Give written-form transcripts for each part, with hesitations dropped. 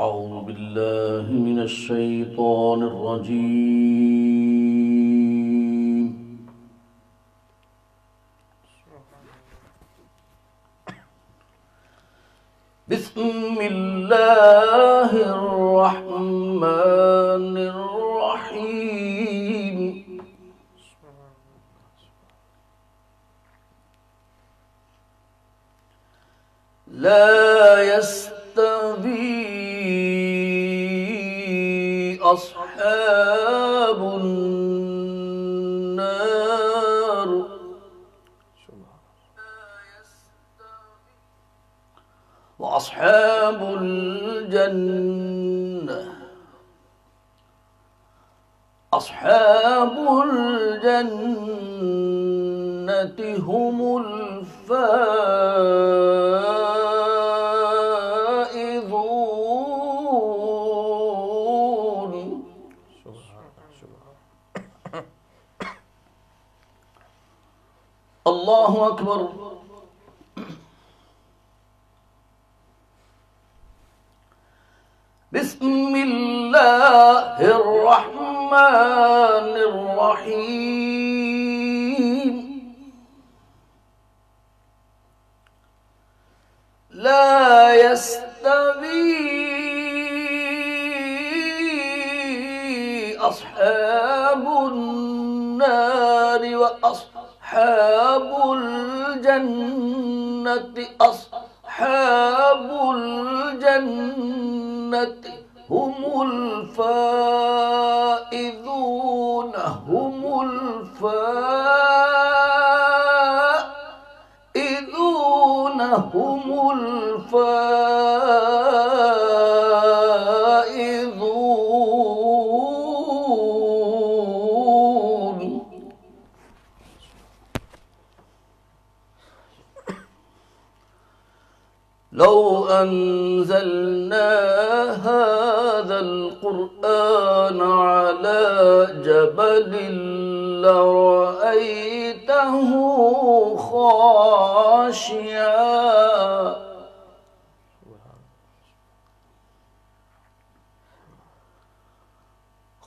أعوذ بالله من الشيطان الرجيم. بسم الله الرحمن الرحيم. لا يستوي أصحاب النار وأصحاب الجنة. أصحاب الجنة هم الفائزون. الله أكبر. بسم الله الرحمن الرحيم. لا يستوي أصحاب النار وأصحاب الجنة. أصحاب الجنة هم الفائزون. هم الفائزون. هم الفائزون. لو أنزلنا هذا القرآن على جبل لرأيته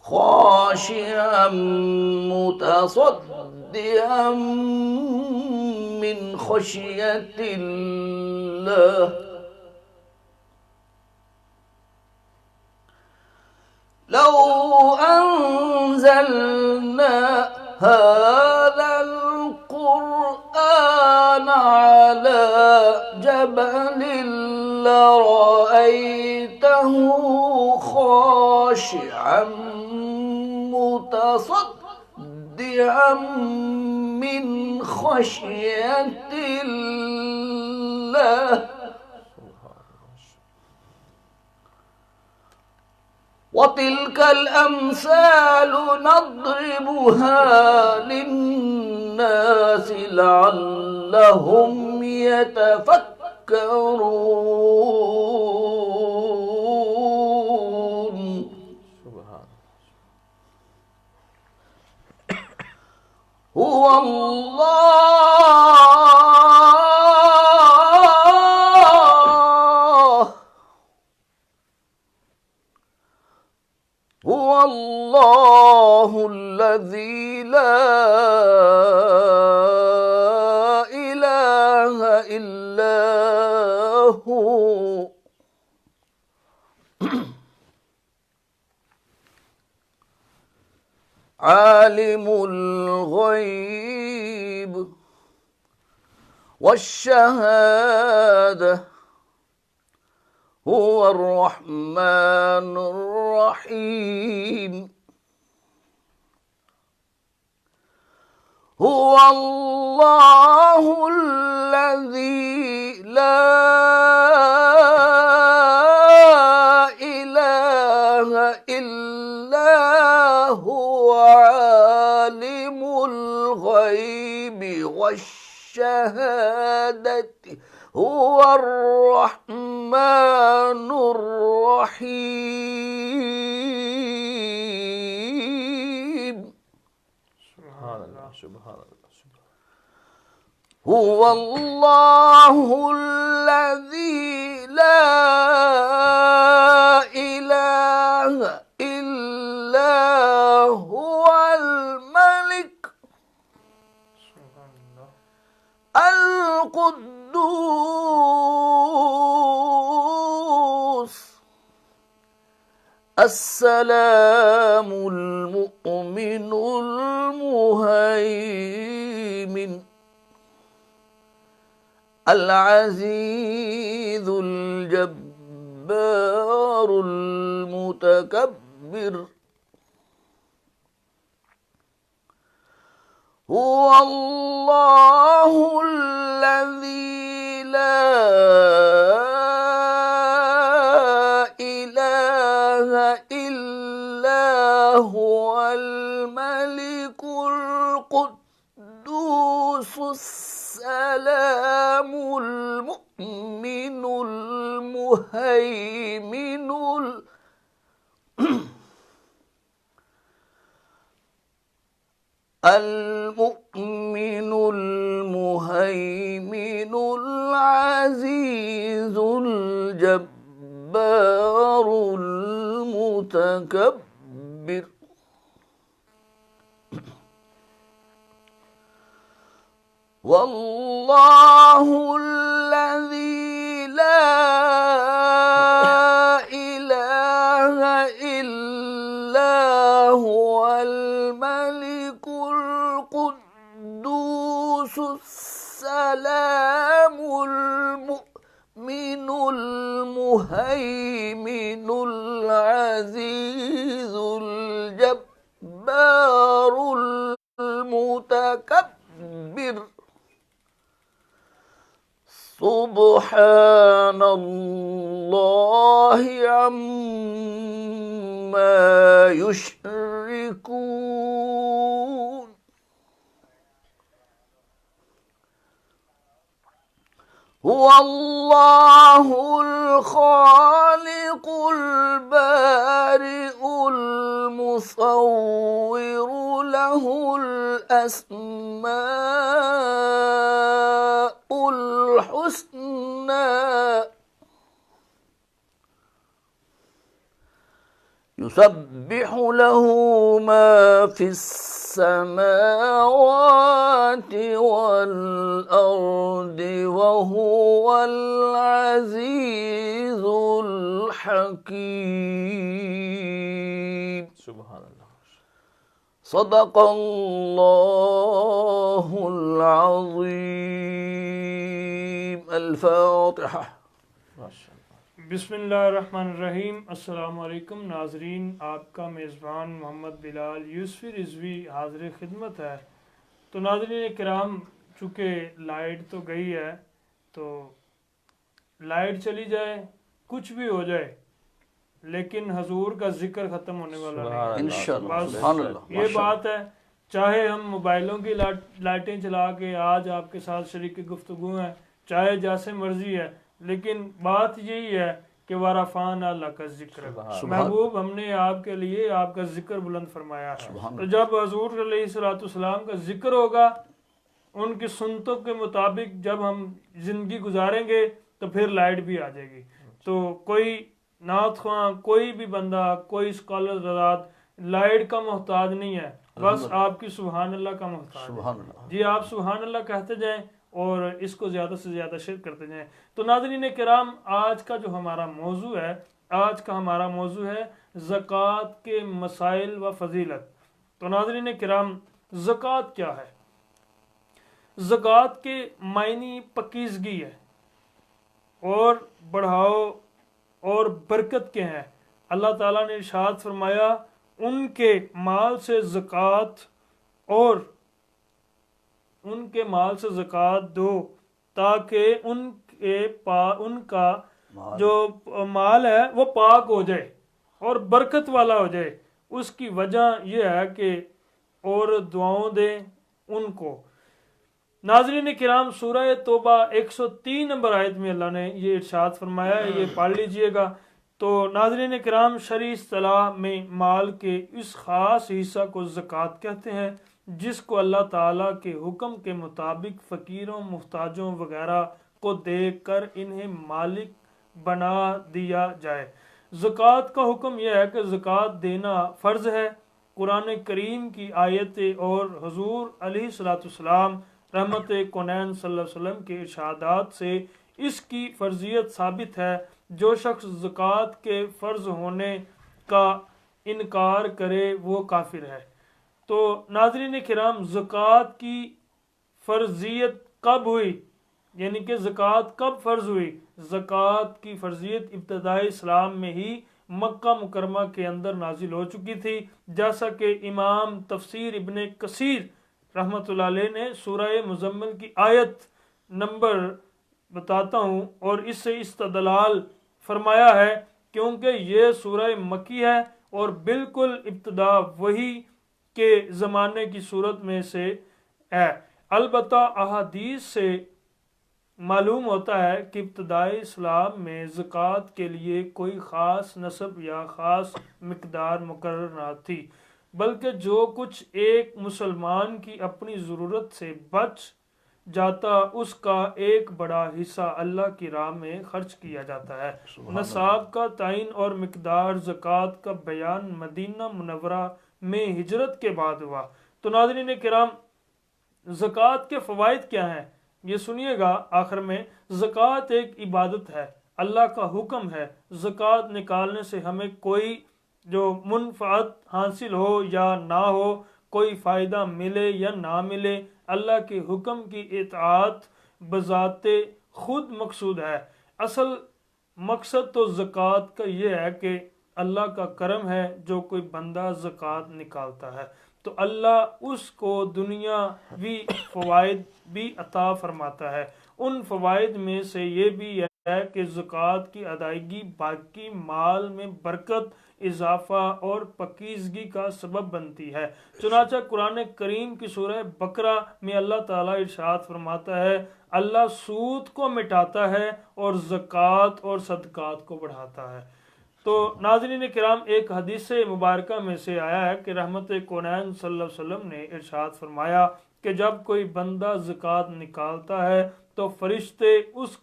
خاشعا متصدعا من خشية الله. لو أنزلنا هذا القرآن على جبل لرأيته خاشعا متصدعا من خشية الله. وتلك الأمثال نضربها للناس لعلهم يتفكرون. هو الله الذي لا إله إلا هو. عالم الغيب والشهادة هو الرحمن الرحيم. هو الله الذي لا إله إلا هو. عالم الغيب والشهادة هو الرحمن الرحيم. سبحان الله. سبحان الله. هو الله الذي لا إله إلا هو الملك القدوس السلام المؤمن المهيمن العزيز الجبار المتكبر هو الله الذي لا إله إلا هو الملك القدوس السلام المؤمن المهيمن المؤمن المهيمن العزيز الجبار المتكبر والله الذي لا إله إلا هو الملك القدوس السلام المؤمن المهيمن العزيز الجبار المتكبر سبحان الله عما يشركون هو الله الخالق البارئ المصور له الأسماء الحسنى يسبح له ما في السماوات والأرض وهو العزيز الحكيم سبحان اللہ. صدق اللہ العظیم. الفاتحہ. بسم اللہ الرحمن الرحیم. السلام علیکم ناظرین، آپ کا میزبان محمد بلال یوسفی رضوی حاضر خدمت ہے. تو ناظرین کرام، چونکہ لائٹ تو گئی ہے، تو لائٹ چلی جائے، کچھ بھی ہو جائے، لیکن حضور کا ذکر ختم ہونے والا نہیں انشاءاللہ. بس سبحان اللہ. یہ بات ہے. چاہے ہم موبائلوں کی لائٹیں چلا کے آج آپ کے ساتھ شریک گفتگو ہیں، چاہے جیسے مرضی ہے، لیکن بات یہی ہے کہ وارفان اللہ کا ذکر. محبوب، ہم نے آپ کے لیے آپ کا ذکر بلند فرمایا. تو جب حضور علیہ السلام کا ذکر ہوگا، ان کی سنتوں کے مطابق جب ہم زندگی گزاریں گے تو پھر لائٹ بھی آ جائے گی. تو کوئی نعت خواں، کوئی بھی بندہ، کوئی اسکالر رضاد لائٹ کا محتاج نہیں ہے، بس آپ کی سبحان اللہ کا محتاج ہے. جی آپ سبحان اللہ کہتے جائیں اور اس کو زیادہ سے زیادہ شیئر کرتے جائیں. تو ناظرین کرام، آج کا جو ہمارا موضوع ہے، زکوٰۃ کے مسائل و فضیلت. تو ناظرین کرام، زکوٰۃ کیا ہے؟ زکوٰۃ کے معنی پاکیزگی ہے اور بڑھاؤ اور برکت کے ہیں. اللہ تعالیٰ نے ارشاد فرمایا، ان کے مال سے زکوٰۃ اور ان کے مال سے زکوٰۃ دو تاکہ ان کا جو مال ہے وہ پاک ہو جائے اور برکت والا ہو جائے. اس کی وجہ یہ ہے کہ اور دعاؤں دیں ان کو. ناظرین کرام، سورہ توبہ 103 نمبر آیت میں اللہ نے یہ ارشاد فرمایا ہے، یہ پڑھ لیجئے گا. تو ناظرین کرام، شرعی اصطلاح میں مال کے اس خاص حصہ کو زکوٰۃ کہتے ہیں جس کو اللہ تعالیٰ کے حکم کے مطابق فقیروں محتاجوں وغیرہ کو دے کر انہیں مالک بنا دیا جائے۔ زکوٰۃ کا حکم یہ ہے کہ زکوٰۃ دینا فرض ہے۔ قرآن کریم کی آیتیں اور حضور علیہ الصلوۃ والسلام رحمت کونین صلی اللہ علیہ وسلم کے ارشادات سے اس کی فرضیت ثابت ہے۔ جو شخص زکوٰۃ کے فرض ہونے کا انکار کرے وہ کافر ہے۔ تو ناظرین کرام، زکوٰۃ کی فرضیت کب ہوئی، یعنی کہ زکوٰۃ کب فرض ہوئی؟ زکوٰۃ کی فرضیت ابتدائی اسلام میں ہی مکہ مکرمہ کے اندر نازل ہو چکی تھی، جیسا کہ امام تفسیر ابن کثیر رحمۃ اللہ علیہ نے سورہ مزمل کی آیت نمبر بتاتا ہوں اور اس سے استدلال فرمایا ہے، کیونکہ یہ سورہ مکی ہے اور بالکل ابتدا وحی کے زمانے کی صورت میں سے ہے۔ البتہ احادیث سے معلوم ہوتا ہے کہ ابتدائی اسلام میں زکوٰۃ کے لیے کوئی خاص نصب یا خاص مقدار مقرر نہ تھی، بلکہ جو کچھ ایک مسلمان کی اپنی ضرورت سے بچ جاتا اس کا ایک بڑا حصہ اللہ کی راہ میں خرچ کیا جاتا ہے۔ نصاب کا تعین اور مقدار زکوٰۃ کا بیان مدینہ منورہ میں ہجرت کے بعد ہوا۔ تو ناظرین کرام، زکوٰۃ کے فوائد کیا ہیں یہ سنیے گا آخر میں۔ زکوٰۃ ایک عبادت ہے، اللہ کا حکم ہے۔ زکوٰۃ نکالنے سے ہمیں کوئی جو منفعت حاصل ہو یا نہ ہو، کوئی فائدہ ملے یا نہ ملے، اللہ کے حکم کی اطاعت بذات خود مقصود ہے۔ اصل مقصد تو زکوٰۃ کا یہ ہے کہ اللہ کا کرم ہے، جو کوئی بندہ زکوٰۃ نکالتا ہے تو اللہ اس کو دنیاوی فوائد بھی عطا فرماتا ہے۔ ان فوائد میں سے یہ بھی ہے کہ زکوٰۃ کی ادائیگی باقی مال میں برکت، اضافہ اور پاکیزگی کا سبب بنتی ہے۔ چنانچہ قرآن کریم کی سورہ بقرہ میں اللہ تعالیٰ ارشاد فرماتا ہے، اللہ سود کو مٹاتا ہے اور زکوٰۃ اور صدقات کو بڑھاتا ہے۔ تو ناظرین کرام، ایک حدیث مبارکہ میں سے آیا ہے کہ رحمت کونین صلی اللہ علیہ وسلم نے ارشاد فرمایا کہ جب کوئی بندہ زکوٰۃ نکالتا ہے تو فرشتے اس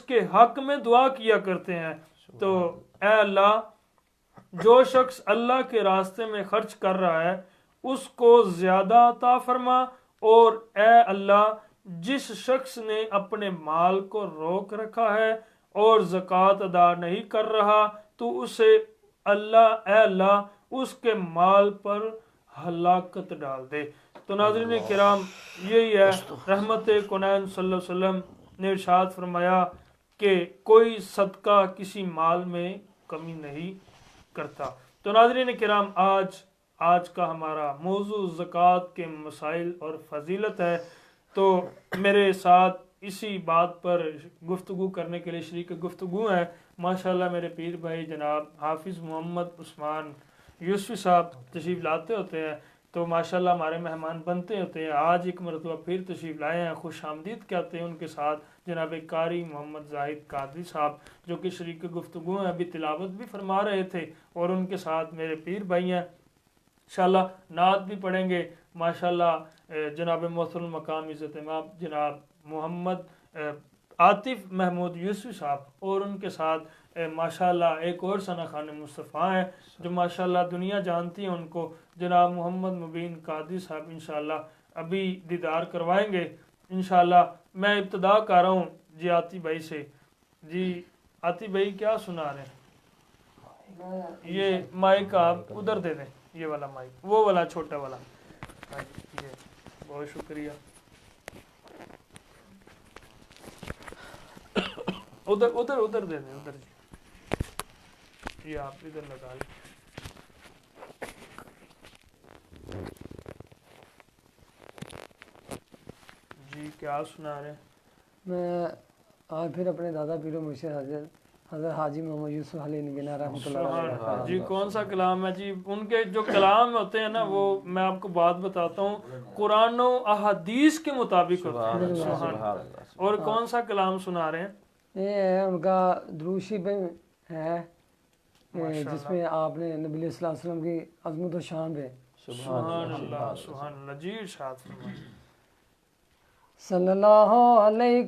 کے حق میں دعا کیا کرتے ہیں، تو اے اللہ، جو شخص اللہ کے راستے میں خرچ کر رہا ہے اس کو زیادہ عطا فرما، اور اے اللہ، جس شخص نے اپنے مال کو روک رکھا ہے اور زکوٰۃ ادا نہیں کر رہا تو اسے اے اللہ اس کے مال پر ہلاکت ڈال دے۔ تو ناظرین کرام، یہی ہے رحمت کونین صلی اللہ علیہ وسلم نے ارشاد فرمایا کہ کوئی صدقہ کسی مال میں کمی نہیں کرتا۔ تو ناظرین کرام، آج کا ہمارا موضوع زکوٰۃ کے مسائل اور فضیلت ہے۔ تو میرے ساتھ اسی بات پر گفتگو کرنے کے لیے شریک گفتگو ہیں ماشاءاللہ میرے پیر بھائی جناب حافظ محمد عثمان یوسفی صاحب تشریف لاتے ہوتے ہیں، تو ماشاءاللہ ہمارے مہمان بنتے ہوتے ہیں۔ آج ایک مرتبہ پھر تشریف لائے ہیں، خوش آمدید کہتے ہیں ان کے ساتھ جناب قاری محمد زاہد قادری صاحب، جو کہ شریک گفتگو ہیں، ابھی تلاوت بھی فرما رہے تھے، اور ان کے ساتھ میرے پیر بھائی ہیں، انشاءاللہ نعت بھی پڑھیں گے۔ ماشاءاللہ جناب محترم مقام عزت امام جناب محمد عاطف محمود یوسفی صاحب، اور ان کے ساتھ ماشاءاللہ ایک اور ثنا خان مصطفیٰ ہیں جو ماشاءاللہ دنیا جانتی ہے ان کو، جناب محمد مبین قادری صاحب انشاءاللہ ابھی دیدار کروائیں گے انشاءاللہ۔ میں ابتدا کر رہا ہوں جی عاطف بھائی سے۔ جی عاطف بھائی کیا سنا رہے ہیں؟ یہ مائک آپ ادھر دے دیں، یہ والا مائک، وہ والا چھوٹا والا مائک، یہ بہت شکریہ۔ ادھر دے دیں، ادھر جی، یہ آپ ادھر لگا لیں۔ جی کیا سنا رہے ہیں؟ میں آج پھر اپنے دادا پیر و مرشد حضرت حاجی محمد یوسف علی نگینہ رحمۃ اللہ علیہ۔ جی کون سا کلام ہے جی؟ ان کے جو کلام ہوتے ہیں نا، وہ میں آپ کو بات بتاتا ہوں، قرآن و احادیث کے مطابق ہوتے ہیں۔ سبحان اللہ۔ اور کون سا کلام سنا رہے ہیں؟ یہ ہے ان کا درود شریف ہے، جس میں آپ نے نبی صلی اللہ علیہ وسلم کی عظمت و شان پہ سبحان اللہ سبحان اللہ. جی ارشاد فرمائیں. صلی اللہ علیہ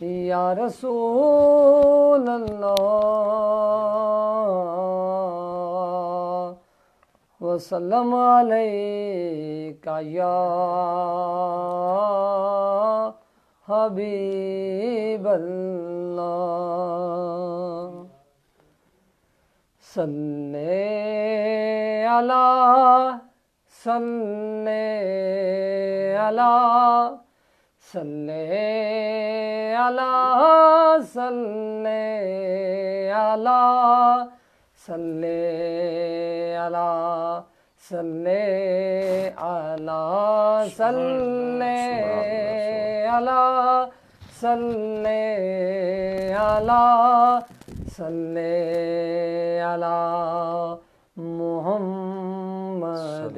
یا رسول اللہ وسلم علیہ یا حبیب اللہ صلی علی صلی علی صلی علی صلی علی صلی علی صلی علی صلی علی صلی علی صلی علی محمد.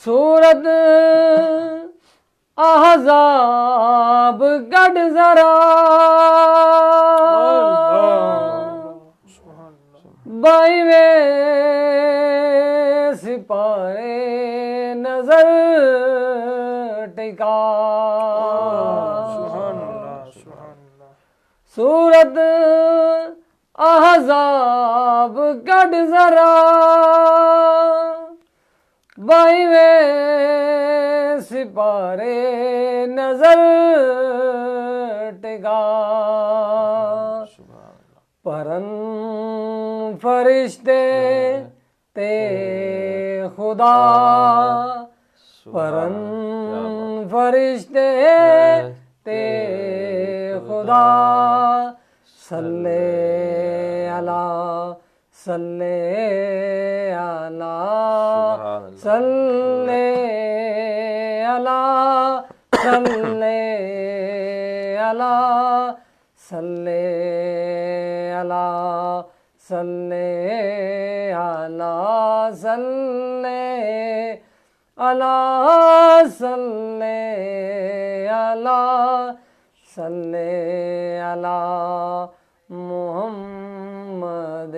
سورت احزاب گڑھ ذرا بائیویں سپارے نظر ٹکا. سورت احزاب گڑھ ذرا بائیویں سپارے نظر ٹکا. پرن فرشتے تے خدا پرن فرشتے تے خدا صلی علی صلی علی صلی علی صلی علی صلی علی صلی علی صلی علی صلی علی صلی علی محمد.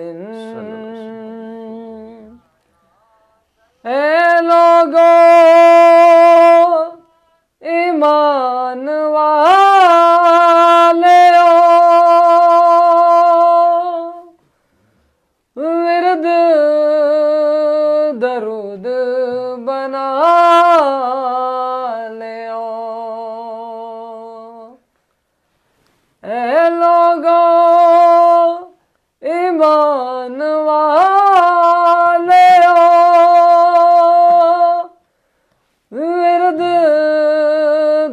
اے لوگو ایمان والیو ورد درود بنا لیو. اے لوگو ایمان والیو ورد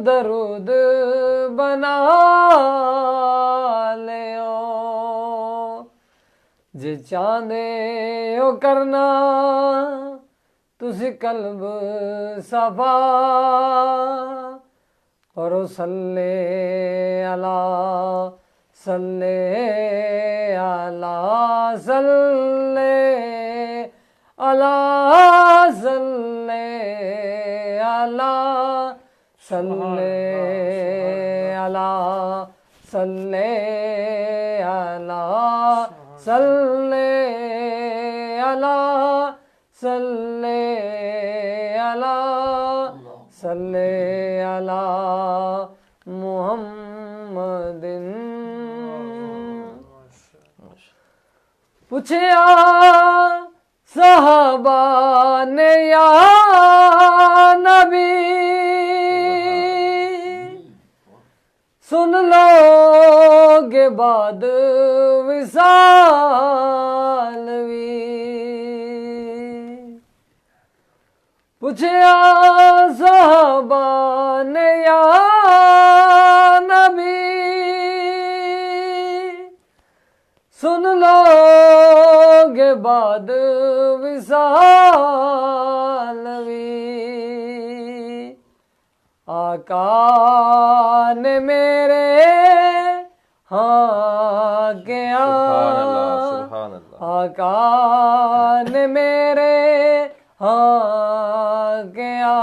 درود بنا لیو. جے چاہندے ہو کرنا تسی قلب صفا اور صلی علی صلی علی صلی علی صلی علی صلی علی صلی علی صلی علی صلی علی صلی علی محمد. پوچھیا صحابہ نے یا نبی سن لو گے بعد وصال وی. پوچھیا صحابہ نے یا نبی سن لو گے بعد وصال وی. آقا نے میرے ہاں کیا آقا نے میرے ہاں کیا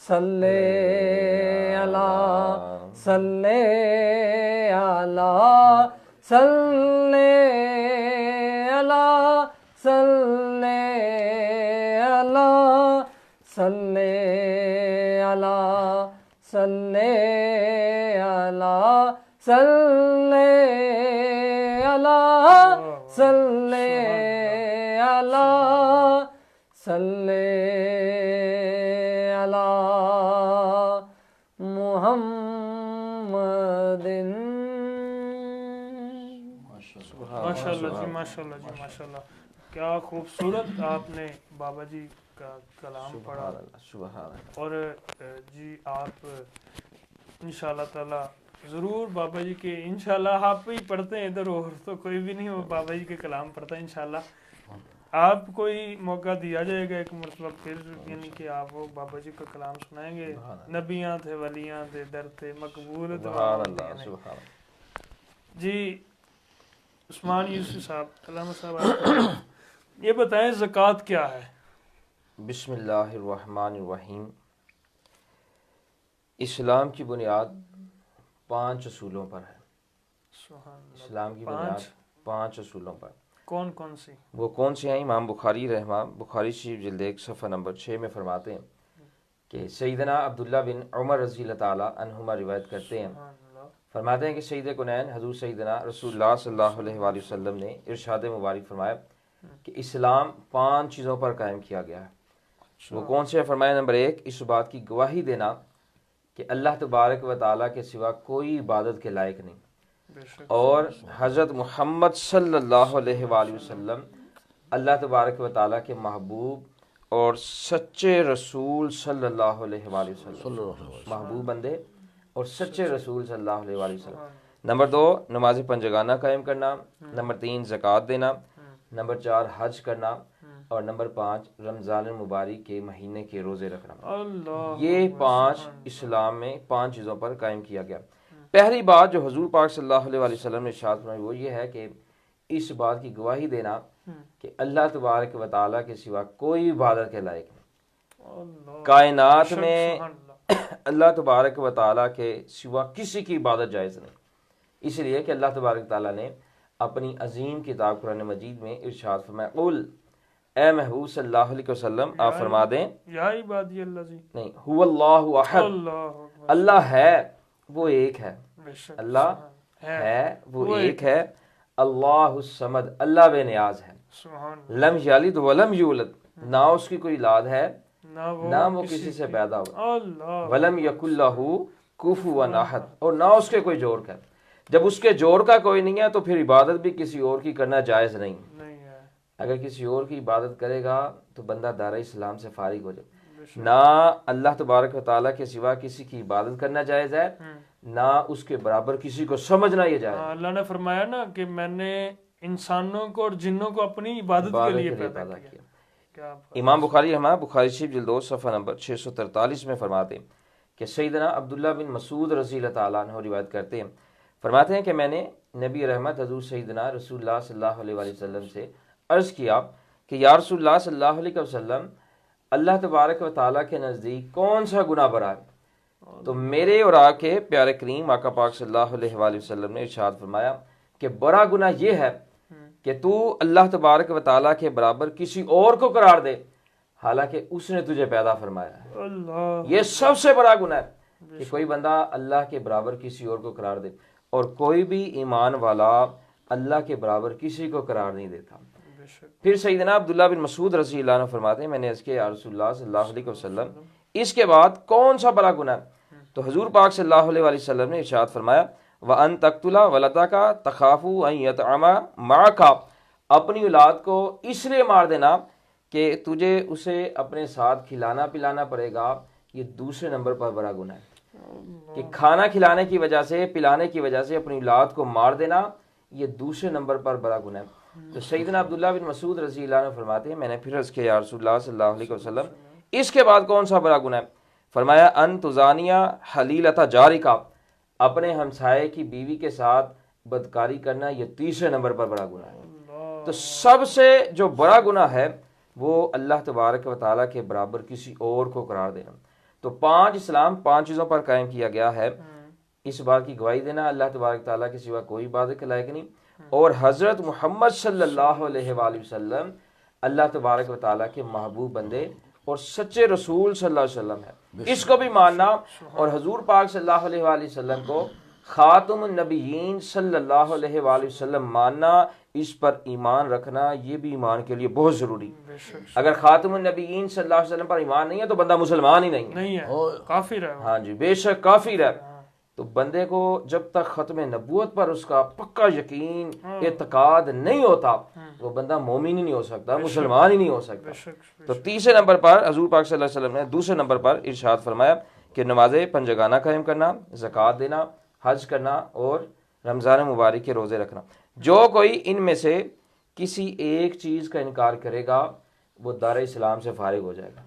صلی علی صلی علی صلی علی صلی علی صلی علی صلی علی صلی علی صلی علی صلی علی محمد. ماشاءاللہ جی، ماشاءاللہ جی، ماشاءاللہ. کیا خوبصورت آپ نے بابا جی کا کلام پڑھا. سبحان اللہ. اور جی آپ انشاءاللہ تعالی ضرور بابا جی کے، انشاءاللہ آپ ہی پڑھتے ہیں ادھر، اور تو کوئی بھی نہیں، وہ بابا جی کے کلام پڑھتا ہے. انشاءاللہ آپ کوئی موقع دیا جائے گا ایک مرتبہ پھر، یعنی کہ آپ وہ بابا جی کا کلام سنائیں گے. نبیاں تھے، ولیاں تھے، در تھے، مقبول دعا سبحان اللہ. سبحان اللہ. جی. عثمان یوسف صاحب، علامہ صاحب، آپ یہ بتائیں زکوٰۃ کیا ہے؟ بسم اللہ الرحمن الرحیم. اسلام کی بنیاد 5 اصولوں پر ہے. سبحان اللہ. اسلام کی بنیاد 5 اصولوں پر. کون کون سی؟ وہ کون سے ہیں؟ امام بخاری رحمہ، بخاری شریف جلد 1 صفحہ نمبر 6 میں فرماتے ہیں کہ سیدنا عبداللہ بن عمر رضی اللہ تعالیٰ عنہما روایت کرتے ہیں، فرماتے ہیں کہ سید کونین حضور سیدنا رسول اللہ صلی اللہ علیہ وآلہ وسلم نے ارشاد مبارک فرمایا کہ اسلام 5 چیزوں پر قائم کیا گیا ہے. وہ کون سے ہیں؟ فرمایا نمبر 1، اس بات کی گواہی دینا کہ اللہ تبارک و تعالیٰ کے سوا کوئی عبادت کے لائق نہیں، اور حضرت محمد صلی اللہ علیہ وآلہ وسلم اللہ تبارک و تعالیٰ کے محبوب اور سچے رسول صلی اللہ علیہ وآلہ وسلم، محبوب بندے اور سچے رسول صلی اللہ علیہ وآلہ وسلم. نمبر 2، نماز پنجگانہ قائم کرنا. نمبر 3، زکوٰۃ دینا. نمبر 4، حج کرنا. اور نمبر 5، رمضان المبارک کے مہینے کے روزے رکھنا. یہ 5 اسلام میں 5 چیزوں پر قائم کیا گیا. پہلی بات جو حضور پاک صلی اللہ علیہ وآلہ وسلم نے ارشاد فرمائی وہ یہ ہے کہ اس بات کی گواہی دینا کہ اللہ تبارک و تعالیٰ کے سوا کوئی عبادت کے لائق نہیں. کائنات میں اللہ تبارک و تعالیٰ کے سوا کسی کی عبادت جائز نہیں، اس لیے کہ اللہ تبارک و تعالیٰ نے اپنی عظیم کتاب قرآن مجید میں ارشاد فرمایا، قل، اے محبوب صلی اللہ علیہ وسلم آپ فرما دیں، یا عبادی اللہ جی، نہیں، هو اللہ احد، اللہ ہے وہ ایک ہے، اللہ ہے وہ ایک ہے، اللہ الصمد، اللہ بے نیاز ہے، لم یلد ولم یولد، نہ اس کی کوئی اولاد ہے نہ وہ کسی سے پیدا ہوا، ولم یکن لہ کفوا احد، اور نہ اس کے کوئی جوڑ کا. جب اس کے جوڑ کا کوئی نہیں ہے تو پھر عبادت بھی کسی اور کی کرنا جائز نہیں. اگر کسی اور کی عبادت کرے گا تو بندہ دار اسلام سے فارغ ہو جائے. نہ اللہ تبارک و تعالیٰ کے سوا کسی کی عبادت کرنا جائز ہے، نہ اس کے برابر کسی کو سمجھنا یہ جائز. اللہ نے فرمایا نا کہ میں نے انسانوں کو اور جنوں کو اپنی عبادت کے لیے پیدا کیا. امام بخاری رحمہ، بخاری شریف جلد 2 صفحہ نمبر 643 میں فرماتے ہیں کہ سیدنا عبداللہ بن مسعود رضی اللہ تعالیٰ عنہ روایت کرتے ہیں، فرماتے ہیں کہ میں نے نبی رحمت حضور سیدنا رسول اللہ صلی اللہ علیہ وآلہ وسلم سے عرض کیا کہ یا رسول اللہ صلی اللہ علیہ وسلم، اللہ تبارک و تعالیٰ کے نزدیک کون سا گناہ بڑا ہے؟ تو میرے اور آپ کے پیارے کریم آقا پاک صلی اللہ علیہ وآلہ وسلم نے ارشاد فرمایا کہ بڑا گناہ یہ ہے کہ تو اللہ تبارک و تعالیٰ کے برابر کسی اور کو قرار دے حالانکہ اس نے تجھے پیدا فرمایا ہے. یہ سب سے بڑا گناہ ہے کہ کوئی بندہ اللہ کے برابر کسی اور کو قرار دے، اور کوئی بھی ایمان والا اللہ کے برابر کسی کو قرار نہیں دیتا. پھر سیدنا عبداللہ بن مسعود رضی اللہ عنہ فرماتے ہیں میں نے اس کے یا رسول اللہ صلی اللہ علیہ وسلم اس کے بعد کون سا بڑا گناہ ہے؟ تو حضور پاک صلی اللہ علیہ وسلم نے ارشاد فرمایا وَأَن تَقْتُلَ وَلَدَكَ تَخَافُ أَن يَطْعَمَ مَعَكَ، اپنی اولاد کو اس لیے مار دینا کہ تجھے اسے اپنے ساتھ کھلانا پلانا پڑے گا. یہ دوسرے نمبر پر بڑا گناہ ہے کہ کھانا کھلانے کی وجہ سے، پلانے کی وجہ سے اپنی اولاد کو مار دینا، یہ دوسرے نمبر پر بڑا گناہ ہے. تو سیدنا عبداللہ بن مسعود رضی اللہ عنہ فرماتے ہیں میں نے پھر عرض کیا یا رسول اللہ صلی اللہ علیہ وسلم اس کے بعد کون سا بڑا گناہ ہے؟ فرمایا ان تزانیہ حلیلۃ جارک، اپنے ہمسائے کی بیوی کے ساتھ بدکاری کرنا، یہ تیسرے نمبر پر بڑا گناہ ہے. تو سب سے جو بڑا گناہ ہے وہ اللہ تبارک و تعالیٰ کے برابر کسی اور کو قرار دینا. تو 5 اسلام 5 چیزوں پر قائم کیا گیا ہے. اس بات کی گواہی دینا اللہ تبارک تعالیٰ کے سوا کوئی عبادت کے لائق نہیں، اور حضرت محمد صلی اللہ علیہ وآلہ وسلم اللہ تبارک و تعالیٰ کے محبوب بندے اور سچے رسول صلی اللہ علیہ وسلم ہے، اس کو بھی ماننا. اور حضور پاک صلی اللہ علیہ وآلہ وسلم کو خاتم النبیین صلی اللہ علیہ وآلہ وسلم ماننا، اس پر ایمان رکھنا، یہ بھی ایمان کے لیے بہت ضروری. اگر خاتم النبیین صلی اللہ علیہ وسلم پر ایمان نہیں ہے تو بندہ مسلمان ہی نہیں ہے، کافر ہے. ہاں جی، بے شک کافر ہے. تو بندے کو جب تک ختم نبوت پر اس کا پکا یقین اعتقاد نہیں ہوتا وہ بندہ مومن ہی نہیں ہو سکتا، مسلمان ہی نہیں ہو سکتا. تو تیسرے نمبر پر حضور پاک صلی اللہ علیہ وسلم نے دوسرے نمبر پر ارشاد فرمایا کہ نمازیں پنجگانہ قائم کرنا، زکوٰۃ دینا، حج کرنا اور رمضان مبارک کے روزے رکھنا. جو کوئی ان میں سے کسی ایک چیز کا انکار کرے گا وہ دار اسلام سے فارغ ہو جائے گا.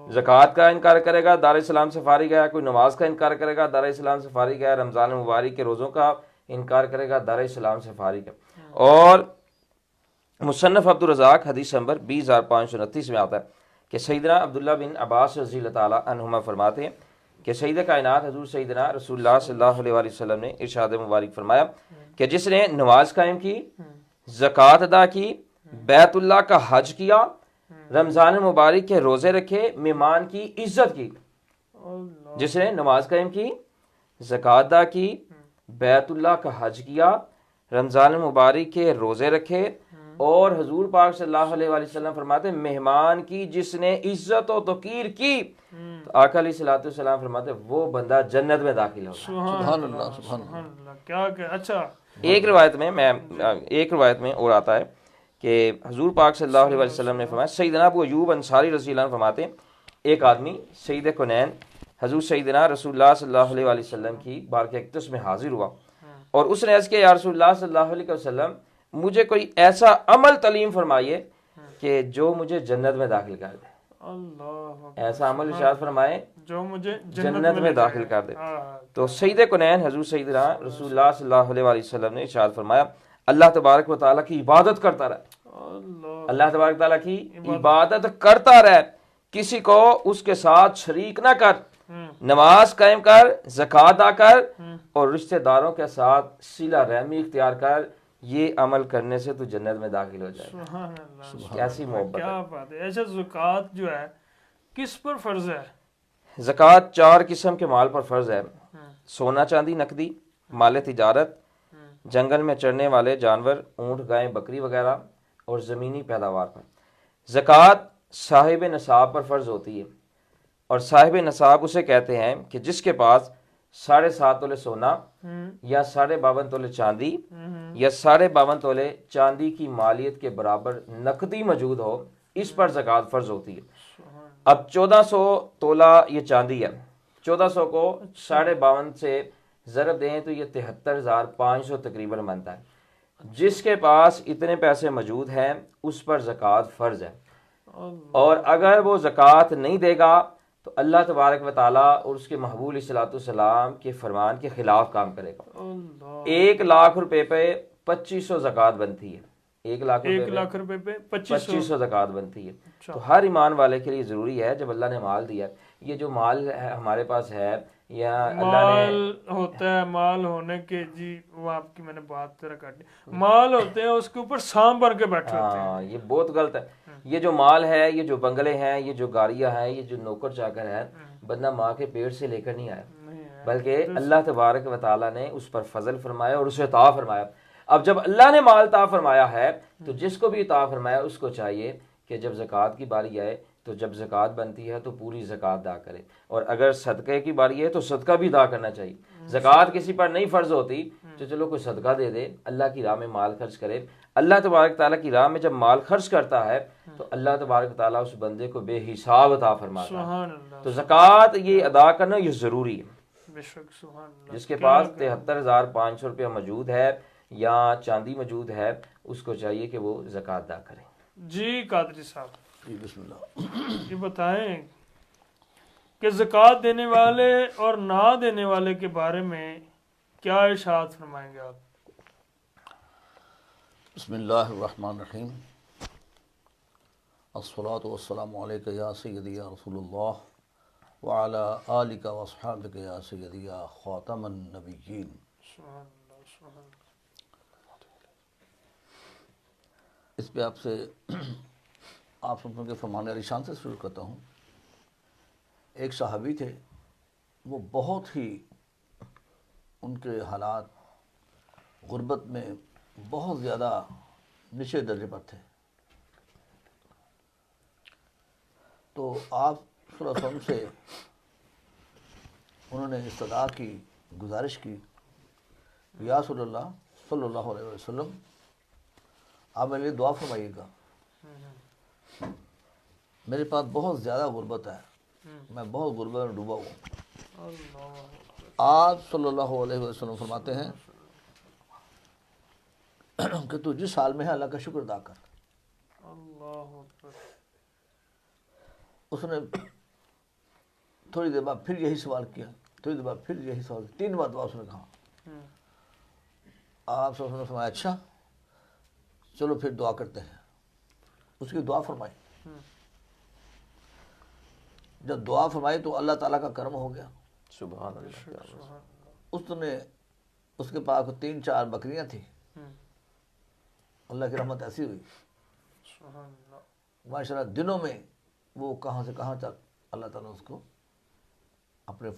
زکوٰۃ کا انکار کرے گا دار اسلام سے فارغ ہے، کوئی نماز کا انکار کرے گا دار اسلام سے فارغ ہے، رمضان مبارک کے روزوں کا انکار کرے گا دار اسلام سے فارغ ہے. اور مصنف عبدالرزاق حدیث نمبر 20,529 میں آتا ہے کہ سیدنا عبداللہ بن عباس رضی اللہ تعالیٰ عنہما فرماتے ہیں کہ سید کائنات حضور سیدنا رسول اللہ صلی اللہ علیہ وآلہ وسلم نے ارشاد مبارک فرمایا کہ جس نے نماز قائم کی، زکوٰۃ ادا کی، بیت اللہ کا حج کیا، رمضان مبارک کے روزے رکھے، مہمان کی عزت کی. جس نے نماز قائم کی، زکوٰۃ ادا کی، بیت اللہ کا حج کیا، رمضان مبارک کے روزے رکھے، اور حضور پاک صلی اللہ علیہ وآلہ وسلم فرماتے ہیں مہمان کی جس نے عزت و توقیر کی، تو آقا علیہ الصلوۃ والسلام فرماتے ہیں وہ بندہ جنت میں داخل ہوگا. سبحان اللہ سبحان اللہ. کیا کہ اچھا ایک روایت میں اور آتا ہے کہ حضور پاک صلی اللہ علیہ وسلم نے فرمایا، سیدنا ابو ایوب انصاری رضی اللہ عنہ فرماتے ہیں ایک آدمی سید کونین حضور سیدنا رسول اللہ صلی اللہ علیہ وآلہ وسلم کی بارگاہ اقدس میں حاضر ہوا اور اس نے عرض کیا، یا رسول اللہ صلی اللہ علیہ وسلم مجھے کوئی ایسا عمل تعلیم فرمائیے کہ جو مجھے جنت میں داخل کر دے. ایسا عمل ارشاد فرمائے جو مجھے جنت میں داخل کر دے. تو سید کونین حضور سیدنا رسول اللہ صلی اللہ علیہ وآلہ وسلم نے ارشاد فرمایا اللہ تبارک و تعالیٰ کی عبادت کرتا رہے، اللہ تبارک و تعالیٰ کی عبادت کرتا رہے، کسی کو اس کے ساتھ شریک نہ کر، نماز قائم کر، زکوٰۃ ادا کر، اور رشتہ داروں کے ساتھ صلہ رحمی اختیار کر. یہ عمل کرنے سے تو جنت میں داخل ہو جائے گا. سبحان اللہ. کیسی محبت کیا بات ہے. ایسا زکوٰۃ جو ہے کس پر فرض ہے؟ زکوٰۃ 4 قسم کے مال پر فرض ہے: سونا چاندی نقدی، مال تجارت، جنگل میں چرنے والے جانور، اونٹ گائے بکری وغیرہ، اور زمینی پیداوار پر. زکوٰۃ صاحب نصاب پر فرض ہوتی ہے، اور صاحب نصاب اسے کہتے ہیں کہ جس کے پاس 7.5 تولے سونا یا 52.5 تولے چاندی یا 52.5 تولے چاندی کی مالیت کے برابر نقدی موجود ہو، اس پر زکوٰۃ فرض ہوتی ہے. اب 1400 تولہ یہ چاندی ہے، 1400 کو 52.5 سے ضرب دیں تو یہ 73,500 تقریباً بنتا ہے. جس کے پاس اتنے پیسے موجود ہیں اس پر زکوٰۃ فرض ہے، اور اگر وہ زکوٰۃ نہیں دے گا تو اللہ تبارک و تعالیٰ اور اس کے محبوب علیہ الصلوۃ والسلام کے فرمان کے خلاف کام کرے گا. 1 لاکھ روپے پہ 2500 زکوٰۃ بنتی ہے. 1 لاکھ روپے پہ 2500 زکوٰۃ بنتی ہے. تو ہر ایمان والے کے لیے ضروری ہے جب اللہ نے مال دیا، یہ جو مال ہمارے پاس ہے یا اللہ نے مال ہوتا ہے، مال ہونے کے جی وہ آپ کی میں نے بات طرح کاٹی، مال ہوتے ہیں اس کے اوپر سانپ بن کے بیٹھے ہوتے ہیں. یہ بہت غلط ہے. یہ جو مال ہے، یہ جو بنگلے ہیں، یہ جو گاڑیاں ہیں، یہ جو نوکر چاکر ہے، بندہ ماں کے پیٹ سے لے کر نہیں آیا، بلکہ اللہ تبارک و تعالیٰ نے اس پر فضل فرمایا اور اسے عطا فرمایا. اب جب اللہ نے مال عطا فرمایا ہے تو جس کو بھی عطا فرمایا اس کو چاہیے کہ جب زکوٰۃ کی باری آئے تو جب زکوٰۃ بنتی ہے تو پوری زکوٰۃ ادا کرے، اور اگر صدقے کی باری ہے تو صدقہ بھی ادا کرنا چاہیے. زکوٰۃ کسی پر نہیں فرض ہوتی تو چلو کوئی صدقہ دے دے، اللہ کی راہ میں مال خرچ کرے. اللہ تبارک تعالیٰ کی راہ میں جب مال خرچ کرتا ہے تو اللہ تبارک تعالیٰ اس بندے کو بے حساب عطا فرماتا ہے. تو زکوٰۃ یہ ادا کرنا یہ ضروری ہے. جس کے پاس 73,500 روپیہ موجود ہے یا چاندی موجود ہے اس کو چاہیے کہ وہ زکوٰۃ ادا کرے. جی قادری صاحب بسم اللہ. یہ بتائیں کہ زکوٰۃ دینے والے اور نہ دینے والے کے بارے میں کیا ارشاد فرمائیں گے آپ؟ بسم اللہ الرحمن الرحیم. الصلاۃ والسلام علیک یا سیدی یا رسول اللہ وعلی آلک واصحابک یا سیدی یا خاتم النبیین۔ سبحان اللہ سبحان اللہ۔ اس پہ آپ سے آپ سب کے فرمان علی شان سے شروع کرتا ہوں۔ ایک صحابی تھے، وہ بہت ہی ان کے حالات غربت میں بہت زیادہ نچلے درجے پر تھے، تو آپ صلی اللہ علیہ وسلم سے انہوں نے استدعا کی، گزارش کی، یا رسول اللہ صلی اللہ علیہ وسلم آپ میرے لیے دعا فرمائیے گا، میرے پاس بہت زیادہ غربت ہے، میں بہت غربت میں ڈوبا ہوں۔ آپ صلی اللہ علیہ وسلم فرماتے ہیں کہ تو جس حال میں ہے اللہ کا شکر ادا کر۔ اللہ اکبر۔ اس نے تھوڑی دیر بعد پھر یہی سوال کیا، تھوڑی دیر بعد پھر یہی سوال، 3 مرتبہ اس نے کہا۔ آپ صلی اللہ علیہ وسلم نے فرمایا اچھا چلو پھر دعا کرتے ہیں۔ اس کی دعا فرمائی، جب دعا فرمائی تو اللہ تعالیٰ کا کرم ہو گیا۔ سبحان اللہ۔ اس نے اس کے پاس 3-4 بکریاں تھیں، اللہ کی رحمت ایسی ہوئی سبحان اللہ۔ ماشاءاللہ دنوں میں وہ کہاں سے کہاں تک اللہ تعالیٰ نے اس کو اپنے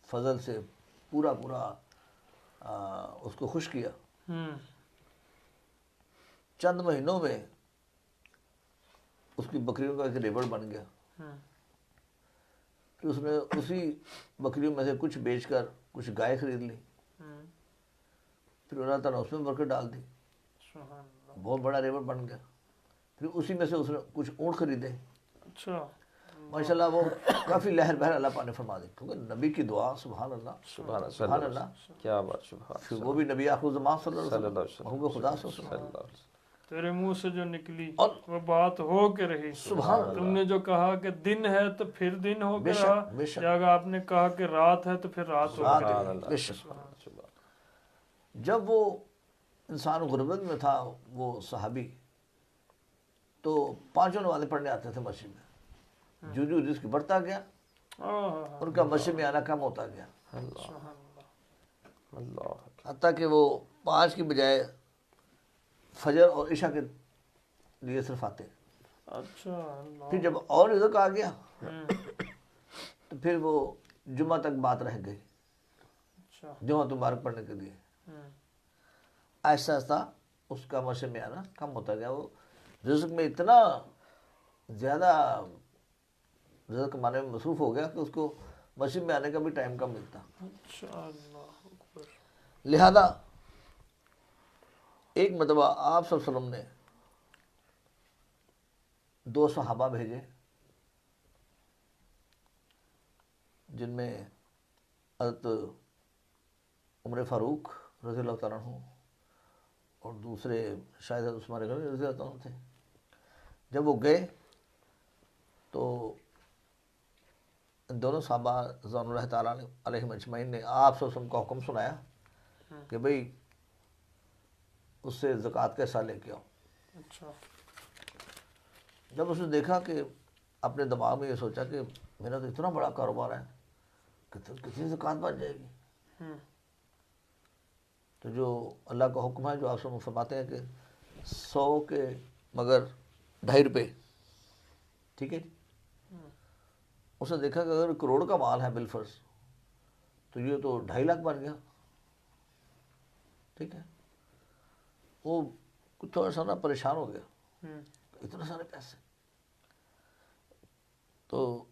فضل سے پورا اس کو خوش کیا۔ چند مہینوں میں اس کی بکریوں کا ایک ریوڑ بن گیا۔ پھر اس نے اسی بکریوں میں سے کچھ بیچ کر کچھ گائے خرید لی، پھر اللہ تعالیٰ نے اس میں برکت ڈال دی، بہت بڑا ریوڑ بن گیا۔ پھر اسی میں سے اس نے کچھ اونٹ خریدے۔ اچھا ماشاءاللہ وہ کافی لہر بہر اللہ پاک نے فرما دی، کیونکہ نبی کی دعا سبحان اللہ سبحان اللہ۔ کیا بات، سبحان پھر وہ بھی نبی آخر زمان صلی اللہ صلی علیہ اللہ علیہ وسلم، محبوب خدا صلی اللہ علیہ اللہ علیہ وسلم۔ تیرے منہ سے جو نکلی اور وہ بات ہو کے رہی۔ سبحان اللہ۔ تم نے جو کہا کہ دن ہے تو پھر دن ہو کے بے شک، رہا، بے شک۔ جب آپ نے کہا کہ رات ہے تو پھر رات ہو رات کے ہے۔ رہی۔ سبحان اللہ، بے شک۔ سبحان جب وہ انسان غربت میں تھا، وہ صحابی، تو 5 نمازیں پڑھنے آتے تھے مسجد میں، جو جس کی بڑھتا گیا ان کا مسجد میں آنا کم ہوتا گیا، اللہ۔ حتیٰ کہ وہ 5 کی بجائے فجر اور عشاء کے لیے صرف آتے۔ اچھا اللہ۔ پھر جب اور رزق آ گیا تو پھر وہ جمعہ تک بات رہ گئی، اچھا جمعہ مبارک پڑھنے کے لیے۔ آہستہ آہستہ اس کا مسجد میں آنا کم ہوتا گیا، وہ رزق میں اتنا زیادہ رزق کمانے میں مصروف ہو گیا کہ اس کو مسجد میں آنے کا بھی ٹائم کم ملتا۔ اچھا اللہ اکبر۔ لہذا ایک مرتبہ آپ صلی اللہ علیہ وسلم نے 2 صحابہ بھیجے، جن میں حضرت عمر فاروق رضی اللہ تعالیٰ عنہ اور دوسرے شاید حضرت عثمان غنی رضی اللہ تعالیٰ عنہ تھے۔ جب وہ گئے تو ان دونوں صحابہ رضوان اللہ تعالیٰ علیہم اجمعین نے آپ صلی اللہ علیہ وسلم کا حکم سنایا کہ بھئی اس سے زکوٰۃ کا حصہ لے کے آؤ۔ اچھا جب اس نے دیکھا کہ اپنے دماغ میں یہ سوچا کہ میرا تو اتنا بڑا کاروبار ہے کہ کتنی زکوٰۃ بن جائے گی، تو جو اللہ کا حکم ہے، جو آپ سے فرماتے ہیں کہ 100 کے مگر 2.5 روپے، ٹھیک ہے جی، اس نے دیکھا کہ اگر کروڑ کا مال ہے بالفرض تو یہ تو 2.5 لاکھ بن گیا، ٹھیک ہے۔ وہ تھوڑا سا نا پریشان ہو گیا، اتنے سارے پیسے، تو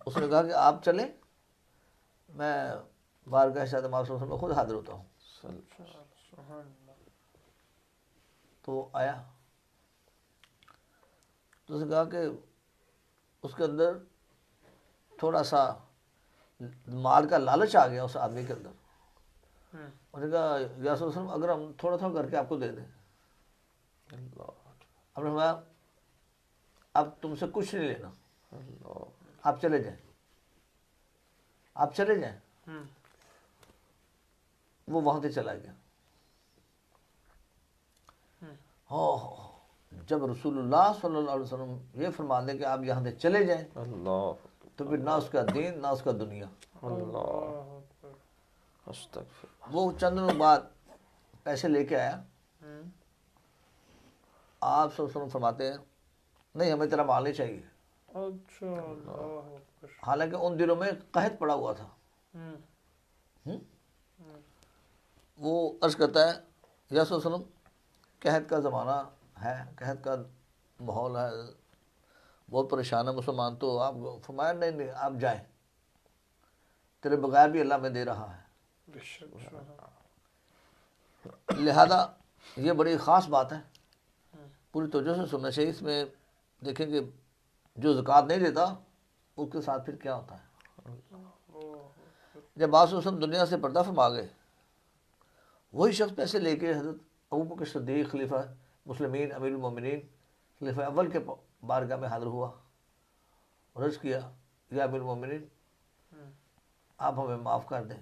اس نے کہا کہ آپ چلیں، میں بارگاہ شاہد معاذ صلی اللہ علیہ وسلم میں خود حاضر ہوتا ہوں۔ تو وہ آیا تو اس نے کہا کہ اس کے اندر تھوڑا سا مال کا لالچ آ گیا اس آدمی کے اندر۔ اس نے کہا یا رسول اللہ صلی اللہ علیہ وسلم اگر ہم تھوڑا تھوڑا کر کے آپ کو دے دیں۔ ہم نے فرمایا اب تم سے کچھ نہیں لینا، آپ چلے جائیں، آپ چلے جائیں۔ وہ وہاں سے چلا گیا۔ جب رسول اللہ صلی اللہ علیہ وسلم یہ فرما دیں کہ آپ یہاں سے چلے جائیں، تو پھر نہ اس کا دین نہ اس کا دنیا. اللہ استغفر. وہ چند دنوں بعد پیسے لے کے آیا. آپ صلی اللہ علیہ وسلم فرماتے ہیں نہیں ہمیں تیرا مال نہیں چاہیے. اچھا اللہ اکبر. حالانکہ ان دنوں میں قحط پڑا ہوا تھا. وہ عرض کرتا ہے یا صلی اللہ علیہ وسلم قحط کا زمانہ ہے, قحط کا ماحول ہے, بہت پریشان ہے مسلمان. تو آپ فرمایا نہیں آپ جائیں, تیرے بغیر بھی اللہ میں دے رہا ہے. بے شک. لہذا یہ بڑی خاص بات ہے, پوری توجہ سے سننا چاہیے. اس میں دیکھیں کہ جو زکوٰۃ نہیں دیتا اس کے ساتھ پھر کیا ہوتا ہے. جب آپ وسلم دنیا سے پردہ فرما گئے, وہی شخص پیسے لے کے حضرت ابوبکر صدیق خلیفہ مسلمین امیر المومنین خلیفہ اول کے بارگاہ میں حاضر ہوا اور عرض کیا یا امیر المومنین آپ ہمیں معاف کر دیں,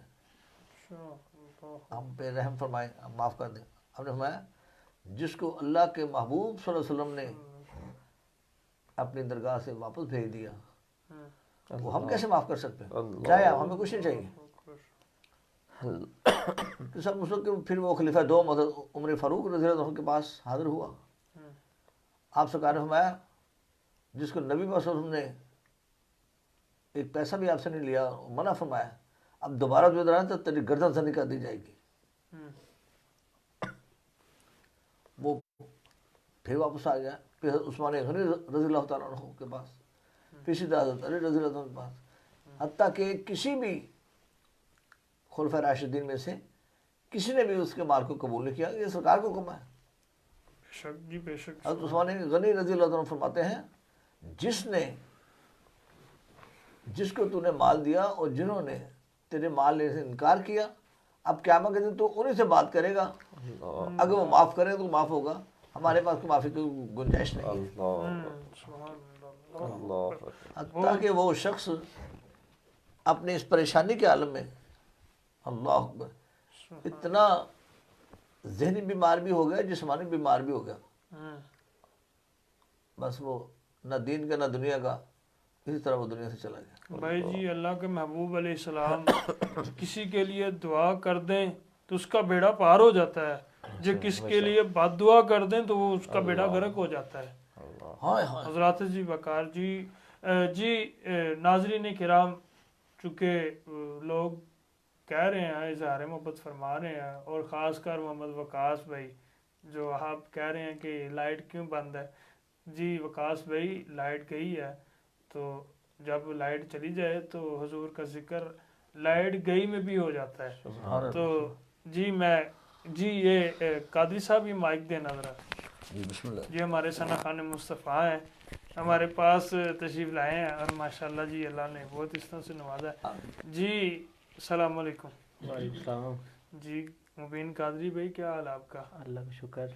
ہم پہ رحم فرمائیں, ہم معاف کر دیں. ہم نے فرمایا جس کو اللہ کے محبوب صلی اللہ علیہ وسلم نے اپنی درگاہ سے واپس بھیج دیا وہ ہم کیسے معاف کر سکتے ہیں. چاہے ہمیں کچھ نہیں چاہیے. تو سب اس وقت پھر وہ خلیفہ دوم حضرت عمر فاروق رضی اللہ عنہ کے پاس حاضر ہوا. آپ سرکار نے فرمایا جس کو نبی صلی اللہ علیہ وسلم نے ایک پیسہ بھی آپ سے نہیں لیا, منع فرمایا, اب دوبارہ جو ادھر آئے تو تیری گردن سے نکال دی جائے گی. وہ پھر واپس آ گیا. پھر حضرت عثمان غنی رضی اللہ تعالیٰ عنہ کے پاس, پھر سیدھا حضرت علی رضی اللہ عنہ کے پاس, حتیٰ کہ کسی بھی خلفۂ راشدین میں سے کسی نے بھی اس کے مال کو قبول نہیں کیا. یہ سرکار کو کما ہے. بے شک جی بے شک. حضرت عثمان غنی رضی اللہ عنہ فرماتے ہیں جس کو تو نے مال دیا اور جنہوں نے تیرے مال لینے سے انکار کیا, اب قیامت کے دن تو انہیں سے بات کرے گا. اگر وہ معاف کرے تو معاف ہوگا, ہمارے پاس کوئی معافی کی گنجائش نہیں ہے. حتیٰ کہ وہ شخص اپنے اس پریشانی کے عالم میں اللہ اکبر اتنا ذہنی بیمار بھی ہو گیا, جسمانی بیمار بھی ہو گیا. بس وہ نہ دین کا نہ دنیا کا, اسی طرح وہ دنیا سے چلا گیا. بھائی جی اللہ کے محبوب علیہ السلام کسی کے لیے دعا کر دیں تو اس کا بیڑا پار ہو جاتا ہے, جو کس کے لیے بد دعا کر دیں تو وہ اس کا بیڑا غرق ہو جاتا ہے. حضرات جی وقار جی ناظرین کرام, چونکہ لوگ کہہ رہے ہیں اظہار محبت فرما رہے ہیں, اور خاص کر محمد وقاص بھائی جو آپ کہہ رہے ہیں کہ لائٹ کیوں بند ہے. جی وقاص بھائی لائٹ گئی ہے, تو جب لائٹ چلی جائے تو حضور کا ذکر لائٹ گئی میں بھی ہو جاتا ہے. تو جی یہ قادری صاحب یہ مائک دینا ذرا. جی بسم اللہ. جی ہمارے ثنا خان مصطفیٰ ہیں, ہمارے پاس تشریف لائے ہیں, اور ماشاءاللہ جی اللہ نے بہت اس طرح سے نوازا ہے. جی السلام علیکم. وعلیکم السلام. جی مبین قادری بھائی کیا حال آپ کا؟ اللہ کا شکر.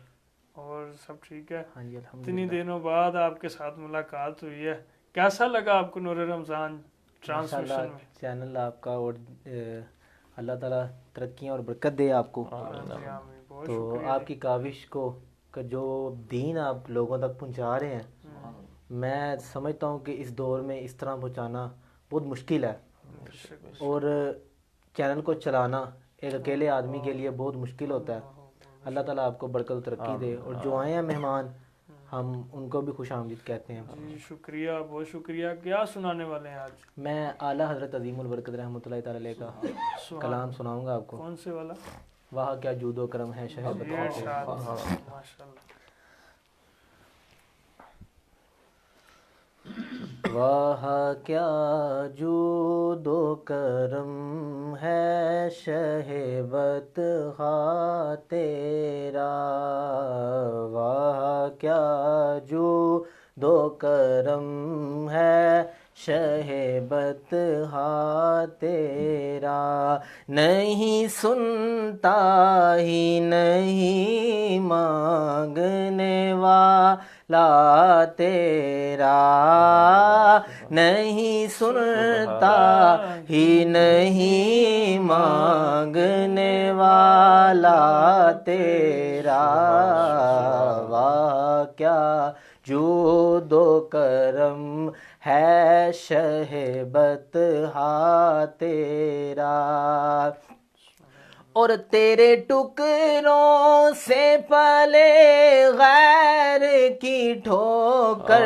اور سب ٹھیک ہے؟ ہاں جی الحمد اتنی للہ. دنوں بعد آپ کے ساتھ ملاقات ہوئی ہے, کیسا لگا آپ کو نور رمضان ٹرانسمیشن میں؟ چینل آپ کا, اور اللہ تعالیٰ ترقیاں اور برکت دے آپ کو. تو آپ کی کاوش کو جو دین آپ لوگوں تک پہنچا رہے ہیں, میں سمجھتا ہوں کہ اس دور میں اس طرح پہنچانا بہت مشکل ہے, اور چینل کو چلانا ایک اکیلے آدمی کے لیے بہت مشکل ہوتا ہے. اللہ تعالیٰ آپ کو برکت و ترقی دے, اور جو آئے ہیں مہمان ہم ان کو بھی خوش آمدید کہتے ہیں. جی شکریہ, بہت شکریہ. کیا سنانے والے ہیں آج؟ میں اعلیٰ حضرت عظیم البرکت رحمۃ اللہ تعالی علیہ کا کلام سناؤں گا آپ کو. کون سے والا؟ وہاں کیا جود و کرم ہے شہر بتا کے. ماشاءاللہ. وہاں کیا جود و کرم ہے شہبت خواہ تیرا, وہاں کیا جود و کرم ہے شہبت خواہ تیرا, نہیں سنتا ہی نہیں مانگنے والا تیرا, نہیں سنتا ہی نہیں مانگنے والا تیرا, واہ کیا جود و کرم ہے شہبت ہا تیرا، اور تیرے ٹکڑوں سے پلے غیر کی ٹھوکر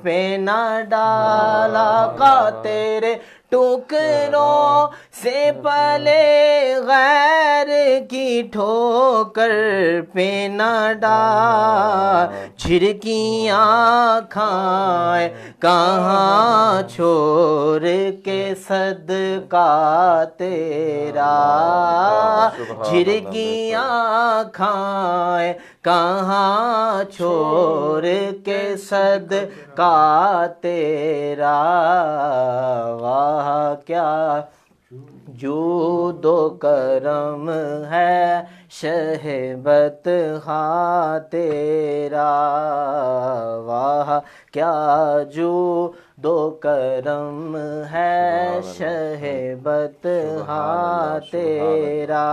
پہ نہ ڈالا کا، تیرے ٹکڑوں سے پلے غیر کی ٹھوکر پہ نہ ڈال، جھرکیاں کھائے کہاں چھوڑ کے صدقہ تیرا، جھرکیاں کھائے کہاں چھوڑ کے صدقہ تیرا، واہ کیا جود و کرم ہے شہبت ہاں تیرا، واہ کیا جود و کرم ہے شہبت ہاں تیرا،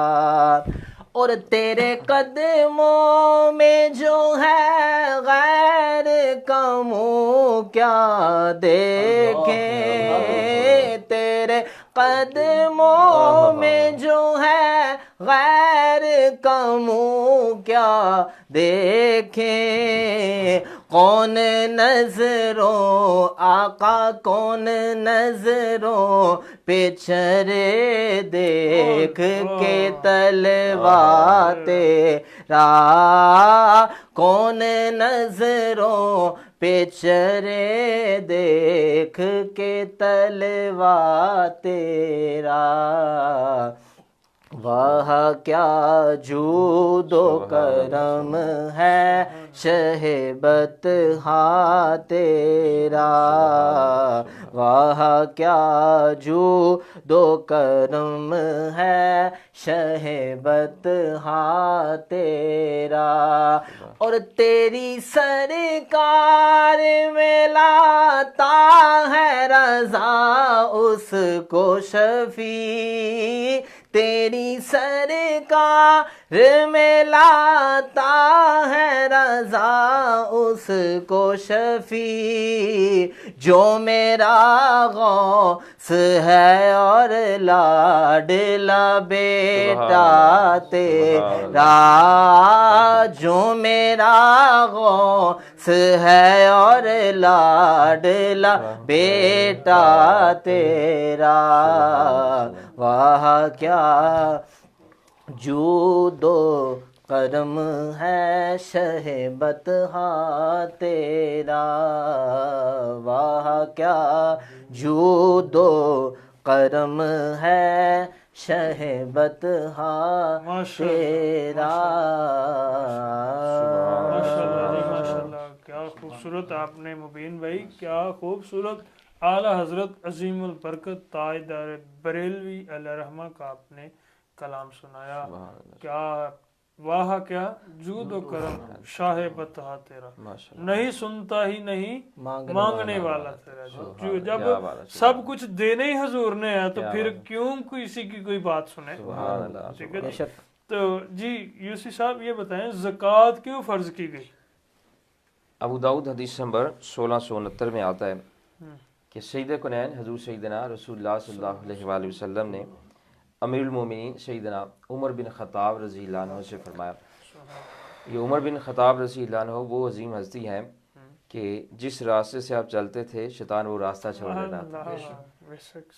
اور تیرے قدموں میں جو ہے غیر کا منہ کیا دیکھیں، تیرے قدموں میں جو ہے غیر کا منہ کیا دیکھیں، کون نظروں آقا کون نظروں پہ چرے دیکھ کے تلوا تیرا، کون نظروں پہ چرے دیکھ کے تلوا تیرا، واہ کیا جود و کرم ہے شہبت ہاں تیرا، واہ کیا جود و کرم ہے شہبت ہاں تیرا، اور تیری سرکار میں لاتا ہے رضا اس کو شفیع، تیری سرکار میں لاتا ہے رضا اس کو شفیع، جو میرا غوث ہے اور لاڈلا بیٹا تیرا، جو میرا غوث ہے اور لاڈلا بیٹا تیرا، واہ کیا جود و کرم ہے شہبت ہاں تیرا، واہ کیا جود و کرم ہے شہبت ہاں تیرا، ماشاءاللہ کیا خوبصورت آپ نے مبین بھائی، کیا خوبصورت اعلیٰ حضرت عظیم البرکت تاجدار بریلوی علیہ رحمہ کا آپ نے کلام سنایا، کیا واہ کیا جود و کرم شاہ بتہا تیرا، نہیں سنتا ہی نہیں مانگنے والا تیرا، جب سب کچھ دینے ہی حضور نے ہے تو پھر کیوں کسی کی کوئی بات سنے، ٹھیک ہے۔ تو جی یوسی صاحب یہ بتائیں زکوٰۃ کیوں فرض کی گئی؟ ابو داؤد حدیث نمبر 1669 میں آتا ہے کہ سید کونین حضور سیدنا رسول اللہ صلی اللہ علیہ وآلہ وسلم نے امیر المومنین سیدنا عمر بن خطاب رضی اللہ عنہ سے فرمایا، یہ عمر بن خطاب رضی اللہ عنہ وہ عظیم ہستی ہیں کہ جس راستے سے آپ چلتے تھے شیطان وہ راستہ چھوڑ دیتا تھا،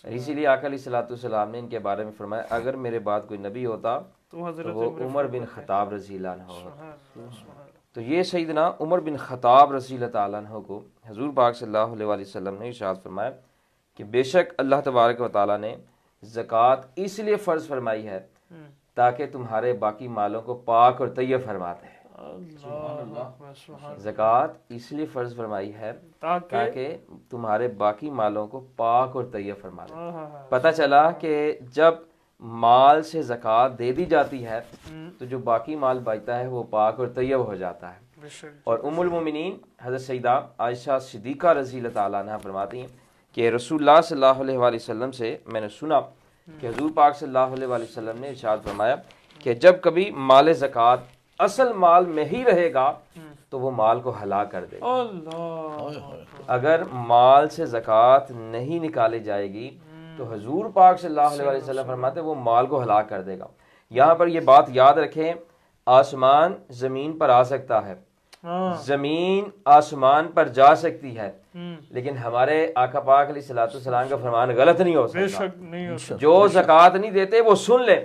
اسی لیے آقا علیہ الصلوۃ والسلام نے ان کے بارے میں فرمایا اگر میرے بعد کوئی نبی ہوتا تو وہ عمر بن خطاب رضی اللہ عنہ ہوتا۔ تو یہ سیدنا عمر بن خطاب رضی اللہ تعالیٰ عنہ کو حضور پاک صلی اللہ علیہ وآلہ وسلم نے ارشاد فرمایا کہ بے شک اللہ تبارک و تعالیٰ نے زکوٰۃ اس لیے فرض فرمائی ہے تاکہ تمہارے باقی مالوں کو پاک اور طیب فرماتے ہیں۔ زکوٰۃ اس لیے فرض فرمائی ہے تاکہ تمہارے باقی مالوں کو پاک اور طیب فرماتے ہیں۔ پتہ چلا کہ جب مال سے زکوٰۃ دے دی جاتی ہے تو جو باقی مال بچتا ہے وہ پاک اور طیب ہو جاتا ہے۔ اور ام المومنین حضرت سیدہ عائشہ صدیقہ رضی اللہ تعالیٰ عنہ فرماتی ہیں کہ رسول اللہ صلی اللہ علیہ وآلہ وسلم سے میں نے سنا کہ حضور پاک صلی اللہ علیہ وآلہ وسلم نے ارشاد فرمایا کہ جب کبھی مال زکوٰۃ اصل مال میں ہی رہے گا تو وہ مال کو ہلاک کر دے گا۔ اللہ اگر مال سے زکوٰۃ نہیں نکالی جائے گی تو حضور پاک صلی اللہ علیہ وسلم فرماتے ہیں وہ مال کو ہلاک کر دے گا۔ یہاں پر یہ بات یاد رکھیں، آسمان زمین پر آ سکتا ہے، زمین آسمان پر جا سکتی ہے، لیکن ہمارے آقا پاک علیہ الصلوۃ والسلام کا فرمان غلط نہیں ہو بے سکتا۔ شک نہیں ہو سکتا۔ جو زکوٰۃ نہیں دیتے وہ سن لیں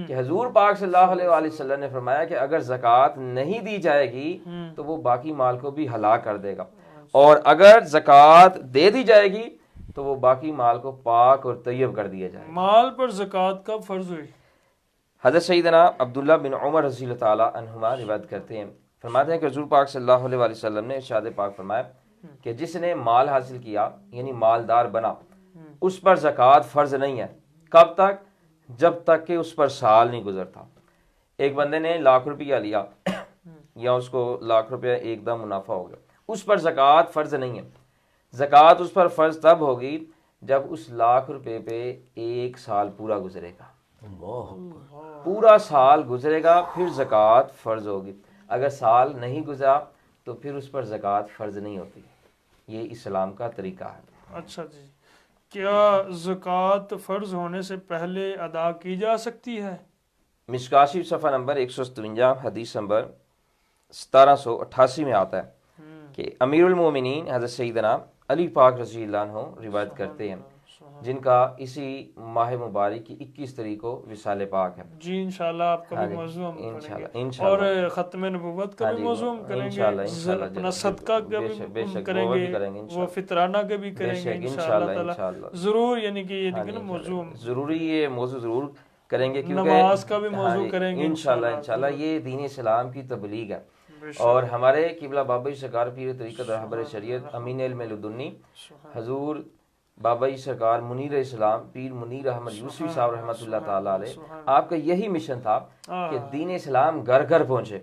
کہ حضور پاک صلی اللہ علیہ وآلہ وسلم نے فرمایا کہ اگر زکوٰۃ نہیں دی جائے گی تو وہ باقی مال کو بھی ہلاک کر دے گا، اور اگر زکوٰۃ دے دی جائے گی تو وہ باقی مال کو پاک اور طیب کر دیا جائے گا۔ مال پر زکوٰۃ کب فرض ہوئی؟ حضرت سیدنا عبداللہ بن عمر رضی اللہ تعالیٰ عنہما روایت کرتے ہیں، فرماتے ہیں کہ حضور پاک صلی اللہ علیہ وآلہ وسلم نے ارشاد پاک فرمایا کہ جس نے مال حاصل کیا یعنی مالدار بنا، اس پر زکوٰۃ فرض نہیں ہے۔ کب تک؟ جب تک کہ اس پر سال نہیں گزرتا۔ ایک بندے نے ₹1,00,000 لیا یا اس کو ₹1,00,000 ایک دم منافع ہو گیا، اس پر زکوٰۃ فرض نہیں ہے۔ زکوٰۃ اس پر فرض تب ہوگی جب اس ₹1,00,000 پہ 1 سال پورا گزرے گا، پورا سال گزرے گا پھر زکوٰۃ فرض ہوگی۔ اگر سال نہیں گزرا تو پھر اس پر زکوٰۃ فرض نہیں ہوتی۔ یہ اسلام کا طریقہ ہے۔ اچھا جی، کیا زکوٰۃ فرض ہونے سے پہلے ادا کی جا سکتی ہے؟ مشکوٰۃ شریف صفحہ نمبر 157 حدیث نمبر 1788 میں آتا ہے کہ امیر المومنین حضرت سیدنا علی پاک رضی اللہ عنہ روایت کرتے ہیں، جن کا اسی ماہ مبارک کی 21 تاریخ کو وصال پاک ہے۔ جی انشاءاللہ آپ کا بھی موضوع ہم کریں گے، اور انشاءاللہ ختم نبوت کا بھی موضوع ہم کریں گے، انشاءاللہ اپنا صدقہ کا بھی ہم کریں گے، وہ فطرانہ کے بھی کریں گے انشاءاللہ تعالی ضرور، یعنی کہ یہ دیکھیں نا موضوع ضروری، یہ موضوع ضرور کریں گے کیونکہ نماز کا بھی موضوع کریں گے انشاءاللہ یہ دین اسلام کی تبلیغ ہے۔ اور ہمارے قبلہ بابا سرکار پیر طریقت رہبر شریعت امین علم لدنی حضور بابا سرکار منیر اسلام پیر منیر احمد یوسفی صاحب رحمۃ اللہ تعالیٰ علیہ، آپ کا یہی مشن تھا کہ دین اسلام گھر گھر پہنچے،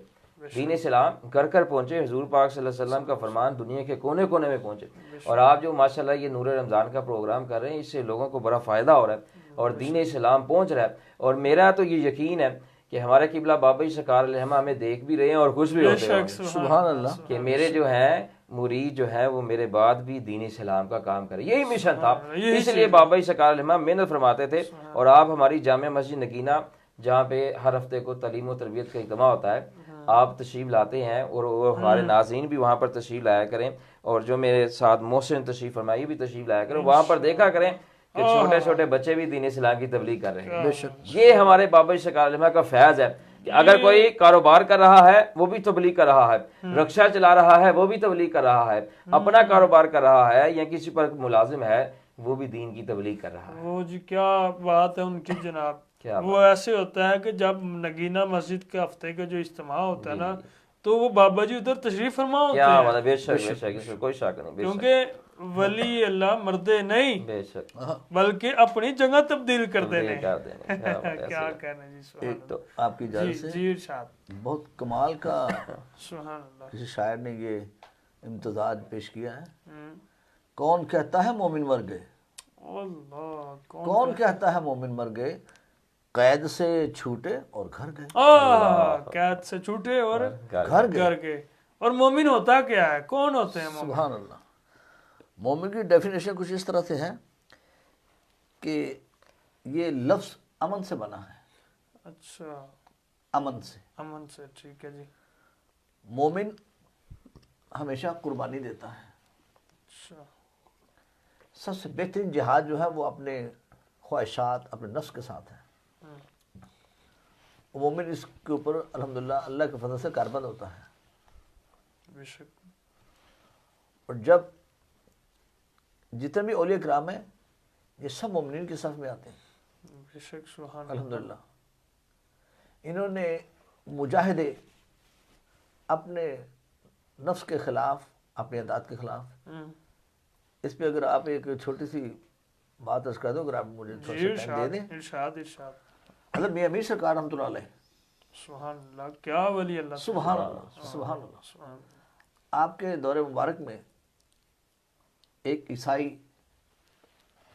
دین اسلام گھر گھر پہنچے، حضور پاک صلی اللہ علیہ وسلم کا فرمان دنیا کے کونے کونے میں پہنچے۔ اور آپ جو ماشاءاللہ یہ نور رمضان کا پروگرام کر رہے ہیں، اس سے لوگوں کو بڑا فائدہ ہو رہا ہے اور دین اسلام پہنچ رہا ہے۔ اور میرا تو یہ یقین ہے کہ ہمارے قبلہ بابا سرکار علیہ ہمیں دیکھ بھی رہے ہیں اور خوش بھی ہوتے ہیں سبحان اللہ کہ میرے جو ہیں مرید جو ہے وہ میرے بعد بھی دین اسلام کا کام کرے۔ یہی مشن تھا، اس لیے بابا سرکار علیہ محنت فرماتے تھے۔ اور آپ ہماری جامع مسجد نگینہ جہاں پہ ہر ہفتے کو تعلیم و تربیت کا اجتماع ہوتا ہے، آپ تشریف لاتے ہیں اور وہ ہمارے ناظرین بھی وہاں پر تشریف لایا کریں، اور جو میرے ساتھ محسن تشریف فرمائے بھی تشریف لایا کریں، وہاں پر دیکھا کریں کہ چھوٹے چھوٹے بچے بھی دین اسلام کی تبلیغ کر رہے ہیں۔ یہ ہمارے بابا سرکار علیہ کا فیض ہے کہ اگر کوئی کاروبار کر رہا ہے وہ بھی تبلیغ کر رہا ہے، رکشہ چلا رہا ہے وہ بھی تبلیغ کر رہا ہے، اپنا کاروبار کر رہا ہے یا کسی پر ملازم ہے وہ بھی دین کی تبلیغ کر رہا ہے۔ وہ جی کیا بات ہے ان کی جناب، وہ ایسے ہوتا ہے کہ جب نگینہ مسجد کے ہفتے کا جو اجتماع ہوتا ہے نا تو وہ بابا جی ادھر تشریف فرما ہوتے ہیں، بے شک بے شک، اس میں کوئی شک نہیں، کیونکہ ولی اللہ مردے نہیں بے شک بلکہ اپنی جگہ تبدیل کر دینے۔ کیا کہنا جی، سبحان ایک تو آپ کی اللہ۔ اجازت جی سے ارشاد، بہت کمال کا سبحان اللہ۔ کسی شاعر نے یہ امتزاج پیش کیا ہے، کون کہتا ہے مومن مر گئے، اللہ کون کہتا ہے مومن مر گئے، قید سے چھوٹے اور گھر گئے، قید سے چھوٹے اور گھر گئے۔ گھر کے، اور مومن ہوتا کیا ہے، کون ہوتے ہیں مومن؟ سبحان اللہ۔ مومن کی ڈیفینیشن کچھ اس طرح سے ہے کہ یہ لفظ امن سے بنا ہے، اچھا امن سے۔ امن سے، ٹھیک ہے جی۔ مومن ہمیشہ قربانی دیتا ہے۔ اچھا، سب سے بہترین جہاد جو ہے وہ اپنے خواہشات اپنے نفس کے ساتھ ہے۔ مومن اس کے اوپر الحمدللہ اللہ کے فضل سے کاربند ہوتا ہے۔ بے شک۔ اور جب جتنے بھی اولیاء کرام ہیں یہ سب مومنین کے صف میں آتے ہیں، بے شک، سبحان اللہ۔ الحمدللہ انہوں نے مجاہدے اپنے نفس کے خلاف، اپنی عادات کے خلاف۔ اس پہ اگر آپ ایک چھوٹی سی بات عرض کر دو، اگر آپ مجھے تھوڑا جی سا ٹائم دے دیں۔ ارشاد ارشاد۔ حضرت میاں امیر سرکار رحمۃ اللہ علیہ، سبحان اللہ، کیا ولی اللہ، سبحان اللہ سبحان اللہ، سبحان اللہ۔ آپ کے دور مبارک میں ایک عیسائی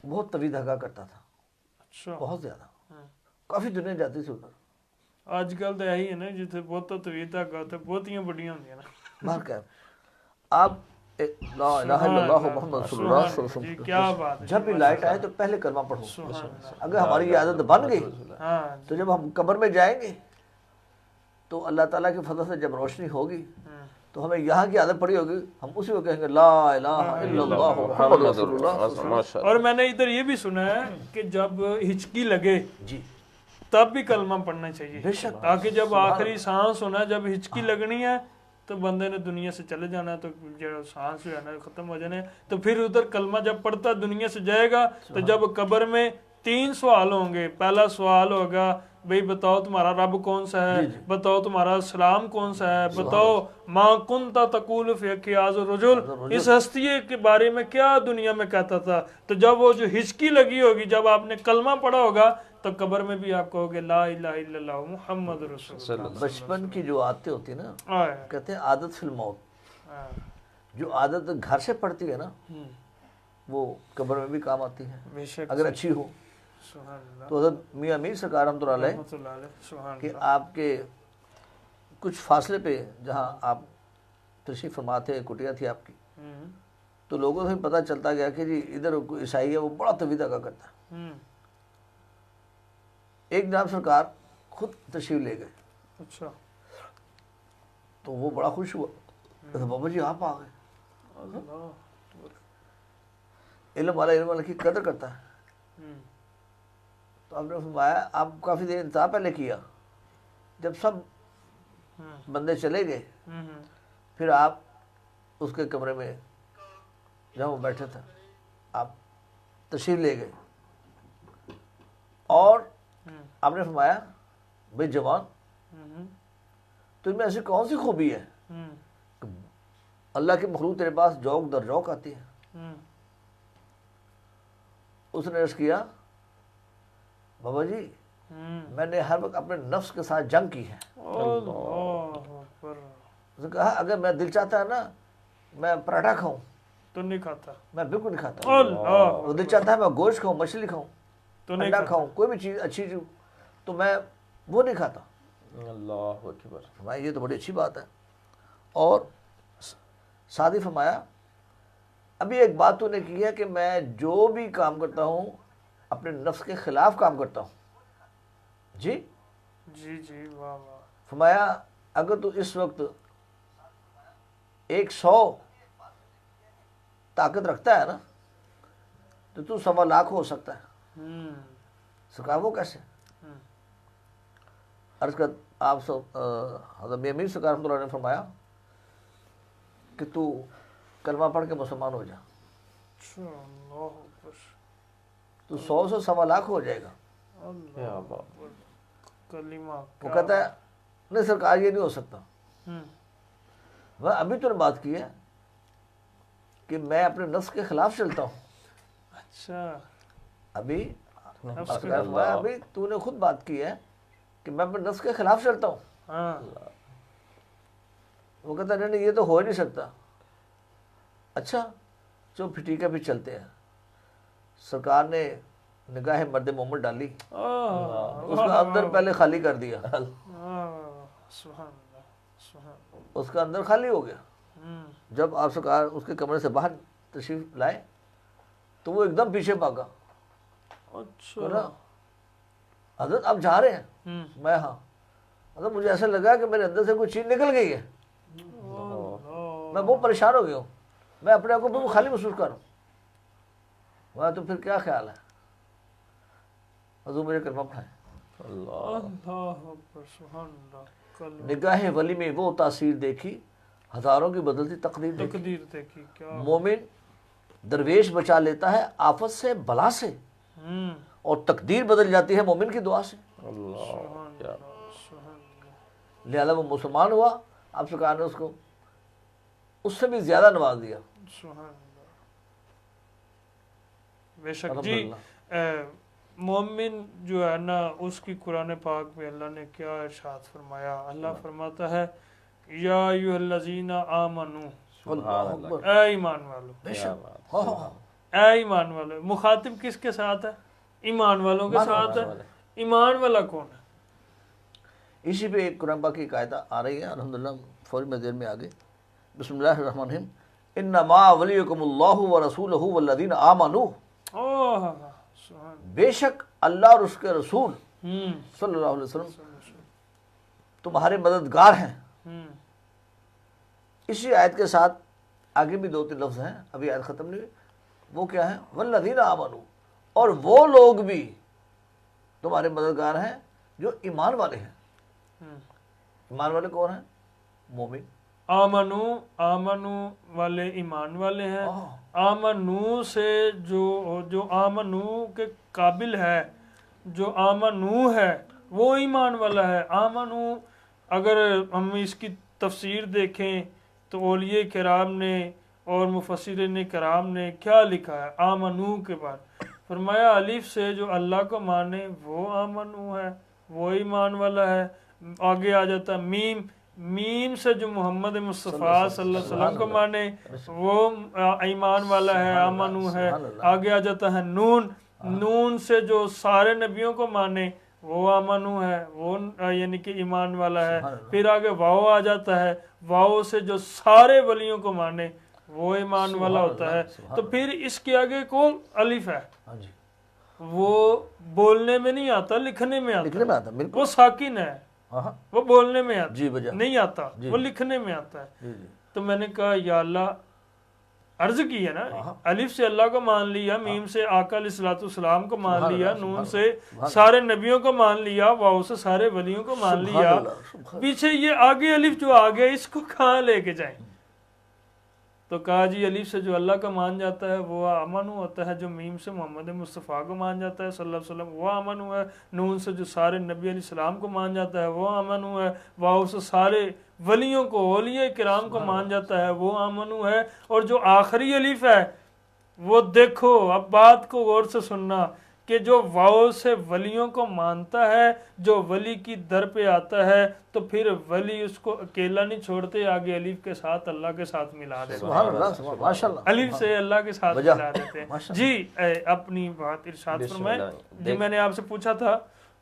بہت طویل دھگا کرتا تھا، اچھا، بہت زیادہ، کافی دنیا جاتی تھی ادھر۔ آج کل تو یہی ہے نا، جتنے بہت طویل دھاگا ہوتا ہے بہتیاں بڑیاں ہوندیاں نا۔ باہر کیا ہے؟ آپ لا الہ الا اللہ محمد رسول اللہ صلی اللہ جی علیہ کیا بات ہے، وسلم، جب بھی لائٹ آئے تو پہلے کلمہ پڑھو. سبحان اللہ. اگر ہماری یہ عادت بن گئی ہاں تو جب ہم قبر میں جائیں گے تو اللہ تعالیٰ کے فضل سے جب روشنی ہوگی تو ہمیں یہاں کی عادت پڑی ہوگی، ہم اسی کو کہیں گے لا الہ الا اللہ محمد رسول اللہ. ماشاء اور میں نے ادھر یہ بھی سنا ہے کہ جب ہچکی لگے جی تب بھی کلمہ پڑھنا چاہیے، بے شک. تاکہ جب آخری سانس ہونا، جب ہچکی لگنی ہے تو بندے نے دنیا سے چلے جانا ہے، تو جو سانس جو ہے نا ختم ہو جانے، تو پھر ادھر کلمہ جب پڑھتا دنیا سے جائے گا تو جب قبر میں 3 سوال ہوں گے. پہلا سوال ہوگا بھئی بتاؤ تمہارا رب کون سا ہے، بتاؤ تمہارا اسلام کون سا ہے، بتاؤ ما کنت تقول فی اکیاز الرجل، اس ہستی کے بارے میں کیا دنیا میں کہتا تھا. تو جب وہ جو ہچکی لگی ہوگی، جب آپ نے کلمہ پڑھا ہوگا تو قبر میں بھی آپ کہو گے لا الہ الا اللہ محمد رسول اللہ. بچپن کی جو عادتیں ہوتی ہیں نا، آئے. کہتے ہیں عادت فی الموت، ہاں. جو عادت گھر سے پڑتی ہے نا وہ قبر میں بھی کام آتی ہے بے شک. اگر اچھی ہو. سبحان اللہ. تو حضرت میاں امیر سرکار رحمۃ اللہ علیہ رحمۃ اللہ علیہ. سبحان کہ اللہ. آپ کے کچھ فاصلے پہ جہاں آپ تشریف فرما تھے، کٹیا تھی آپ کی، ہم. تو لوگوں سے پتہ چلتا گیا کہ جی ادھر کوئی عیسائی ہے، وہ بڑا طویل ادا کرتا ہے. ہم. ایک جناب سرکار خود تشریف لے گئے اچھا. تو وہ بڑا خوش ہوا کہ بابا جی آپ آ گئے. اللہ. علم والا کی قدر کرتا ہے. ہم. تو آپ نے فرمایا آپ کافی دیر انتظار پہلے کیا، جب سب بندے چلے گئے ہم. پھر آپ اس کے کمرے میں جہاں وہ بیٹھے تھے آپ تشریف لے گئے، اور آپ نے فرمایا بھائی جوان ہم. تجھ میں ایسی کون سی خوبی ہے ہم. کہ اللہ کی مخلوق تیرے پاس جوک در جوک آتی ہے. ہم. اس نے عرض کیا بابا جی ہم. میں نے ہر وقت اپنے نفس کے ساتھ جنگ کی ہے. اللہ اکبر. اس نے کہا اگر میں دل چاہتا ہے نا میں پراٹھا کھاؤں، تو نہیں کھاتا. میں بالکل نہیں کھاتا. اللہ. وہ دل چاہتا ہے میں گوشت کھاؤں، مچھلی کھاؤں، تو نہیں انڈا کھاتا. کھاؤں، کوئی بھی چیز اچھی چیز تو میں وہ نہیں کھاتا. اللہ اکبر. فرمایا یہ تو بڑی اچھی بات ہے. اور ساتھ ہی فرمایا ابھی ایک بات تو نے کی ہے کہ میں جو بھی کام کرتا ہوں اپنے نفس کے خلاف کام کرتا ہوں. جی جی جی واہ واہ. فرمایا اگر تو اس وقت 100 طاقت رکھتا ہے نا تو 1.25 لاکھ ہو سکتا ہے. ہم. سرکار وہ کیسے؟ ہم. عرض کر آپ سب حضرت میاں امیر سرکار رحمۃ اللہ نے فرمایا کہ تو کلمہ پڑھ کے مسلمان ہو جا، اچھا. اللہ اکبر. تو 100 سے 1.25 لاکھ ہو جائے گا. اللہ اکبر. کلمہ. وہ کہتا ہے نہیں سرکار یہ نہیں ہو سکتا. ہم. میں ابھی تو نے بات کی ہے کہ میں اپنے نفس کے خلاف چلتا ہوں. اچھا. ابھی نفس کے سرکار فرمایا ابھی تو نے خود بات کی ہے کہ میں اپنے نفس کے خلاف چلتا ہوں. ہاں. وہ کہتا ہے نہیں یہ تو ہو ہی نہیں سکتا. اچھا چلو پھر ٹھیک ہے پھر چلتے ہیں. سرکار نے نگاہ مرد مومن ڈالی، اس کا اندر پہلے خالی کر دیا، سبحان اللہ. سبحان اللہ. اس کا اندر خالی ہو گیا. ہم. جب آپ سرکار اس کے کمرے سے باہر تشریف لائے تو وہ ایک دم پیچھے بھاگا. اچھا. بولا حضرت آپ جا رہے ہیں؟ ہم. میں ہاں. حضرت مجھے ایسا لگا کہ میرے اندر سے کوئی چیز نکل گئی ہے، میں بہت پریشان ہو گیا ہوں، میں اپنے آپ کو بالکل خالی محسوس کر رہا ہوں. وہاں تو پھر کیا خیال ہے؟ حضور مجھے کلمہ پڑھائیں. اللہ اکبر. سبحان اللہ. کلمہ. نگاہ ولی میں وہ تاثیر دیکھی، ہزاروں کی بدلتی تقدیر دیکھی. تقدیر دیکھی. کیا. مومن درویش بچا لیتا ہے آفت سے بلا سے، ہم. اور تقدیر بدل جاتی ہے مومن کی دعا سے. اللہ. سبحان اللہ. سبحان اللہ. لہذا وہ مسلمان ہوا، آپ سرکار نے اس کو اس سے بھی زیادہ نواز دیا. سبحان اللہ. بے شک. جی الحمدللہ. مومن جو ہے نا اس کی قرآن پاک میں اللہ نے کیا ارشاد فرمایا. اللہ فرماتا ہے یا ایھا الذین آمنو، اللہ اکبر. اے ایمان والو. بے شک. ہاں. اے ایمان والو. مخاطب کس کے ساتھ ہے؟ ایمان والوں کے ساتھ ہے. ایمان والا کون ہے؟ اسی پہ ایک قرآن پاک کی آیت آ رہی ہے الحمدللہ، فوری میں دیر میں آگے بسم اللہ الرحمن الرحیم انما ولیکم اللہ ورسولہ والذین آمنوا، اوہ سبحان بے شک اللہ اور اس کے رسول ہم صلی اللہ علیہ وسلم تمہارے مددگار ہیں۔ اسی آیت کے ساتھ آگے بھی 2-3 لفظ ہیں، ابھی آیت ختم نہیں ہوئی، وہ کیا ہیں؟ والذین آمنوا، اور وہ لوگ بھی تمہارے مددگار ہیں جو ایمان والے ہیں۔ ایمان والے کون ہیں؟ مومن۔ آمنو والے ایمان والے ہیں، آمنو سے جو آمنو کے قابل ہے، جو آمنو ہے وہ ایمان والا ہے۔ آمنو اگر ہم اس کی تفسیر دیکھیں تو اولیاء کرام نے اور مفسرین کرام نے کیا لکھا ہے آمنو کے بعد؟ فرمایا الف سے جو اللہ کو مانے وہ آمنو ہے، وہ ایمان والا ہے۔ آگے آ جاتا ہے میم سے جو محمد مصطفیٰ صلی اللہ علیہ وسلم کو مانے وہ ایمان والا ہے، آمنو ہے۔ آگے آ جاتا ہے نون سے جو سارے نبیوں کو مانے وہ آمنو ہے، وہ یعنی کہ ایمان والا ہے۔ پھر آگے واو آ جاتا ہے، واو سے جو سارے ولیوں کو مانے وہ ایمان والا ہوتا ہے۔ تو پھر اس کے آگے کو الف ہے، وہ بولنے میں نہیں آتا، لکھنے میں آتا، وہ ساکن ہے، وہ بولنے میں آتا نہیں آتا، وہ لکھنے میں آتا ہے۔ تو میں نے کہا یا اللہ، عرض کی ہے نا، الف سے اللہ کو مان لیا، میم سے آقا علیہ الصلوۃ والسلام کو مان لیا، نون سے سارے نبیوں کو مان لیا، واو سے سارے ولیوں کو مان لیا، پیچھے یہ آگے الف جو آگے اس کو کہاں لے کے جائیں؟ تو کہا جی الف سے جو اللہ کا مان جاتا ہے وہ آمنو ہوتا ہے، جو میم سے محمد مصطفیٰ کو مان جاتا ہے صلی اللہ علیہ وسلم وہ آمنو ہے، نون سے جو سارے نبی علیہ السلام کو مان جاتا ہے وہ آمنو ہے، واو سے سارے ولیوں کو اولیاء کرام کو مان جاتا ہے وہ آمنو ہے، اور جو آخری الف ہے وہ دیکھو، اب بات کو غور سے سننا، کہ جو واو سے ولیوں کو مانتا ہے، جو ولی کی در پہ آتا ہے تو پھر ولی اس کو اکیلا نہیں چھوڑتے، آگے الف کے ساتھ اللہ کے ساتھ ملا دیتے ہیں، الف سے اللہ کے ساتھ ملا دیتے ہیں۔ جی اپنی بات ارشاد فرمائیں۔ جی میں نے آپ سے پوچھا تھا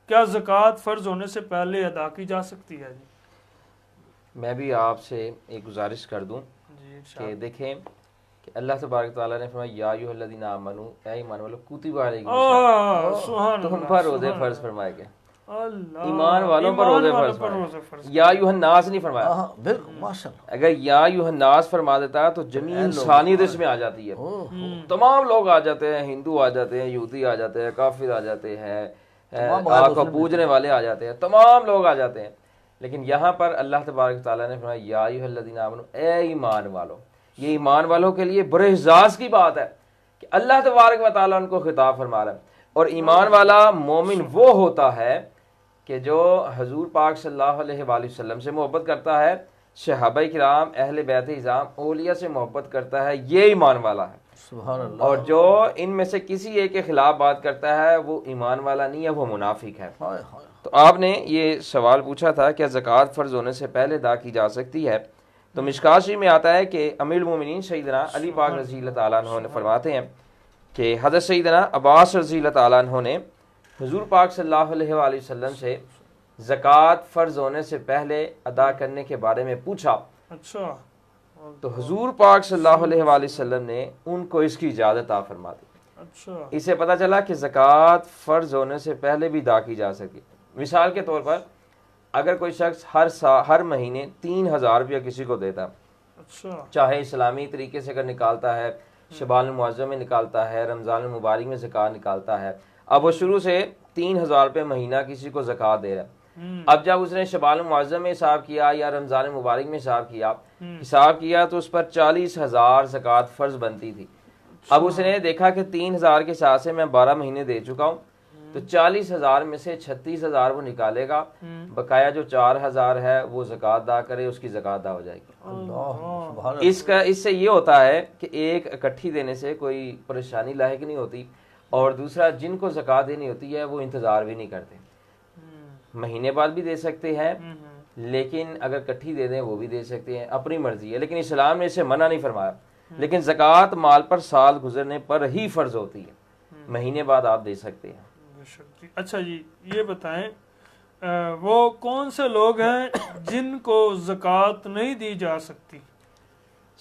کیا زکوٰۃ فرض ہونے سے پہلے ادا کی جا سکتی ہے؟ جی میں بھی آپ سے ایک گزارش کر دوں کہ دیکھیں کہ اللہ تبارک تعالیٰ نے فرمایا یا ایھا الذین آمنوا، اے ایمان والو کتب علیکم الصیام، تم پر روزے فرض فرمائے گئے، ایمان والوں پر روزے فرض فرمائے، یا ایھا الناس نہیں فرمایا۔ بالکل ماشاءاللہ، اگر یا ایھا الناس فرما دیتا تو جمیع انسانیت اس میں آ جاتی ہے، تمام لوگ آ جاتے ہیں، ہندو آ جاتے ہیں، یہودی آ جاتے ہیں، کافر آ جاتے ہیں، آگ کو پوجنے والے آ جاتے ہیں، تمام لوگ آ جاتے ہیں۔ لیکن یہاں پر اللہ تبارک تعالیٰ نے فرمایا یا ایھا الذین آمنوا، اے ایمان والو۔ یہ ایمان والوں کے لیے بڑے اعزاز کی بات ہے کہ اللہ تبارک و تعالیٰ ان کو خطاب فرما رہا ہے، اور ایمان والا مومن وہ ہوتا ہے کہ جو حضور پاک صلی اللہ علیہ وآلہ وسلم سے محبت کرتا ہے، صحابہ کرام، اہل بیت اعظام، اولیاء سے محبت کرتا ہے، یہ ایمان والا ہے۔ سبحان اللہ۔ اور جو ان میں سے کسی ایک کے خلاف بات کرتا ہے وہ ایمان والا نہیں ہے، وہ منافق ہے۔ تو آپ نے یہ سوال پوچھا تھا کہ زکوٰۃ فرض ہونے سے پہلے ادا کی جا سکتی ہے، تو مشکوٰۃ شریف میں آتا ہے کہ امیر المومنین سیدنا علی پاک رضی اللہ تعالیٰ عنہ نے فرماتے ہیں کہ حضرت سیدنا عباس رضی اللہ تعالیٰ عنہ نے حضور پاک صلی اللہ علیہ وآلہ وسلم سے زکوٰۃ فرض ہونے سے پہلے ادا کرنے کے بارے میں پوچھا، اچھا، تو حضور پاک صلی اللہ علیہ وآلہ وسلم نے ان کو اس کی اجازت عطا فرما دی۔ اچھا، اس سے پتہ چلا کہ زکوٰۃ فرض ہونے سے پہلے بھی ادا کی جا سکتی۔ مثال کے طور پر اگر کوئی شخص ہر مہینے 3,000 روپیہ کسی کو دیتا، اچھا، چاہے اسلامی طریقے سے اگر نکالتا ہے، شعبان المعظم میں نکالتا ہے، رمضان المبارک میں زکوٰۃ نکالتا ہے، اب وہ شروع سے 3,000 روپے مہینہ کسی کو زکوٰۃ دے رہا ہے۔ اب جب اس نے شعبان المعظم میں حساب کیا یا رمضان المبارک میں حساب کیا تو اس پر 40,000 زکوٰۃ فرض بنتی تھی۔ اب اس نے دیکھا کہ 3,000 کے ساتھ سے میں 12 مہینے دے چکا ہوں، تو 40,000 میں سے 36,000 وہ نکالے گا، بقایا جو 4,000 ہے وہ زکوٰۃ ادا کرے، اس کی زکوٰۃ ادا ہو جائے گی۔ اس سے یہ ہوتا ہے کہ ایک اکٹھی دینے سے کوئی پریشانی لاحق نہیں ہوتی، اور دوسرا جن کو زکوٰۃ دینی ہوتی ہے وہ انتظار بھی نہیں کرتے، مہینے بعد بھی دے سکتے ہیں، لیکن اگر کٹھی دے دیں وہ بھی دے سکتے ہیں، اپنی مرضی ہے، لیکن اسلام نے اسے منع نہیں فرمایا۔ لیکن زکوٰۃ مال پر سال گزرنے پر ہی فرض ہوتی ہے، مہینے بعد آپ دے سکتے ہیں۔ اچھا جی یہ بتائیں وہ کون سے لوگ ہیں جن کو زکوٰۃ نہیں دی جا سکتی؟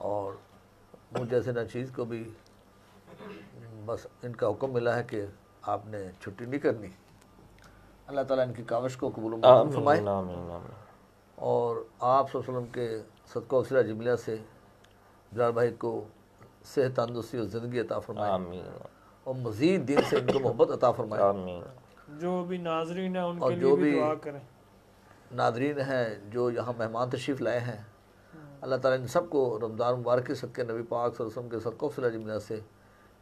اور مجھ جیسے ناچیز کو بھی بس ان کا حکم ملا ہے کہ آپ نے چھٹی نہیں کرنی. اللہ تعالیٰ ان کی کاوش کو قبول و منظور فرمائے آمین آمین اور آپ صلی اللہ علیہ وسلم کے صدقہ وسیلہ جملہ سے بلال بھائی کو صحت تندرستی اور زندگی عطا فرمائے آمین اور مزید دین سے ان کو محبت عطا فرمائے. آمین. جو بھی ناظرین ہیں ان اور کے جو لیے بھی بھی دعا کریں. ناظرین ہیں جو یہاں مہمان تشریف لائے ہیں، اللہ تعالیٰ ان سب کو رمضان مبارک کے صدقے نبی پاک صلی اللہ علیہ وسلم کے صدقہ وسیلہ جملہ سے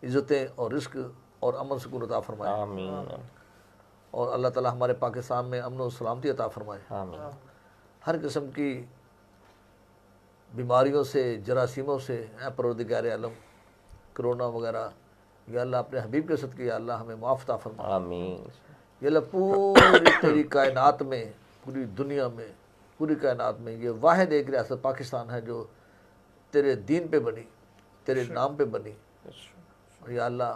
عزتیں اور رزق اور امن سکون عطا فرمائے آمین اور اللہ تعالیٰ ہمارے پاکستان میں امن و سلامتی عطا فرمائے. آمین ہر قسم کی بیماریوں سے، جراثیموں سے، اے پروردگار عالم، کرونا وغیرہ، یا اللہ اپنے حبیب کے صدقے یا اللہ ہمیں معاف عطا فرما. آمین. یا اللہ پوری تیری کائنات میں، پوری دنیا میں، پوری کائنات میں یہ واحد ایک ریاست پاکستان ہے جو تیرے دین پہ بنی، تیرے نام پہ بنی. اور یا اللہ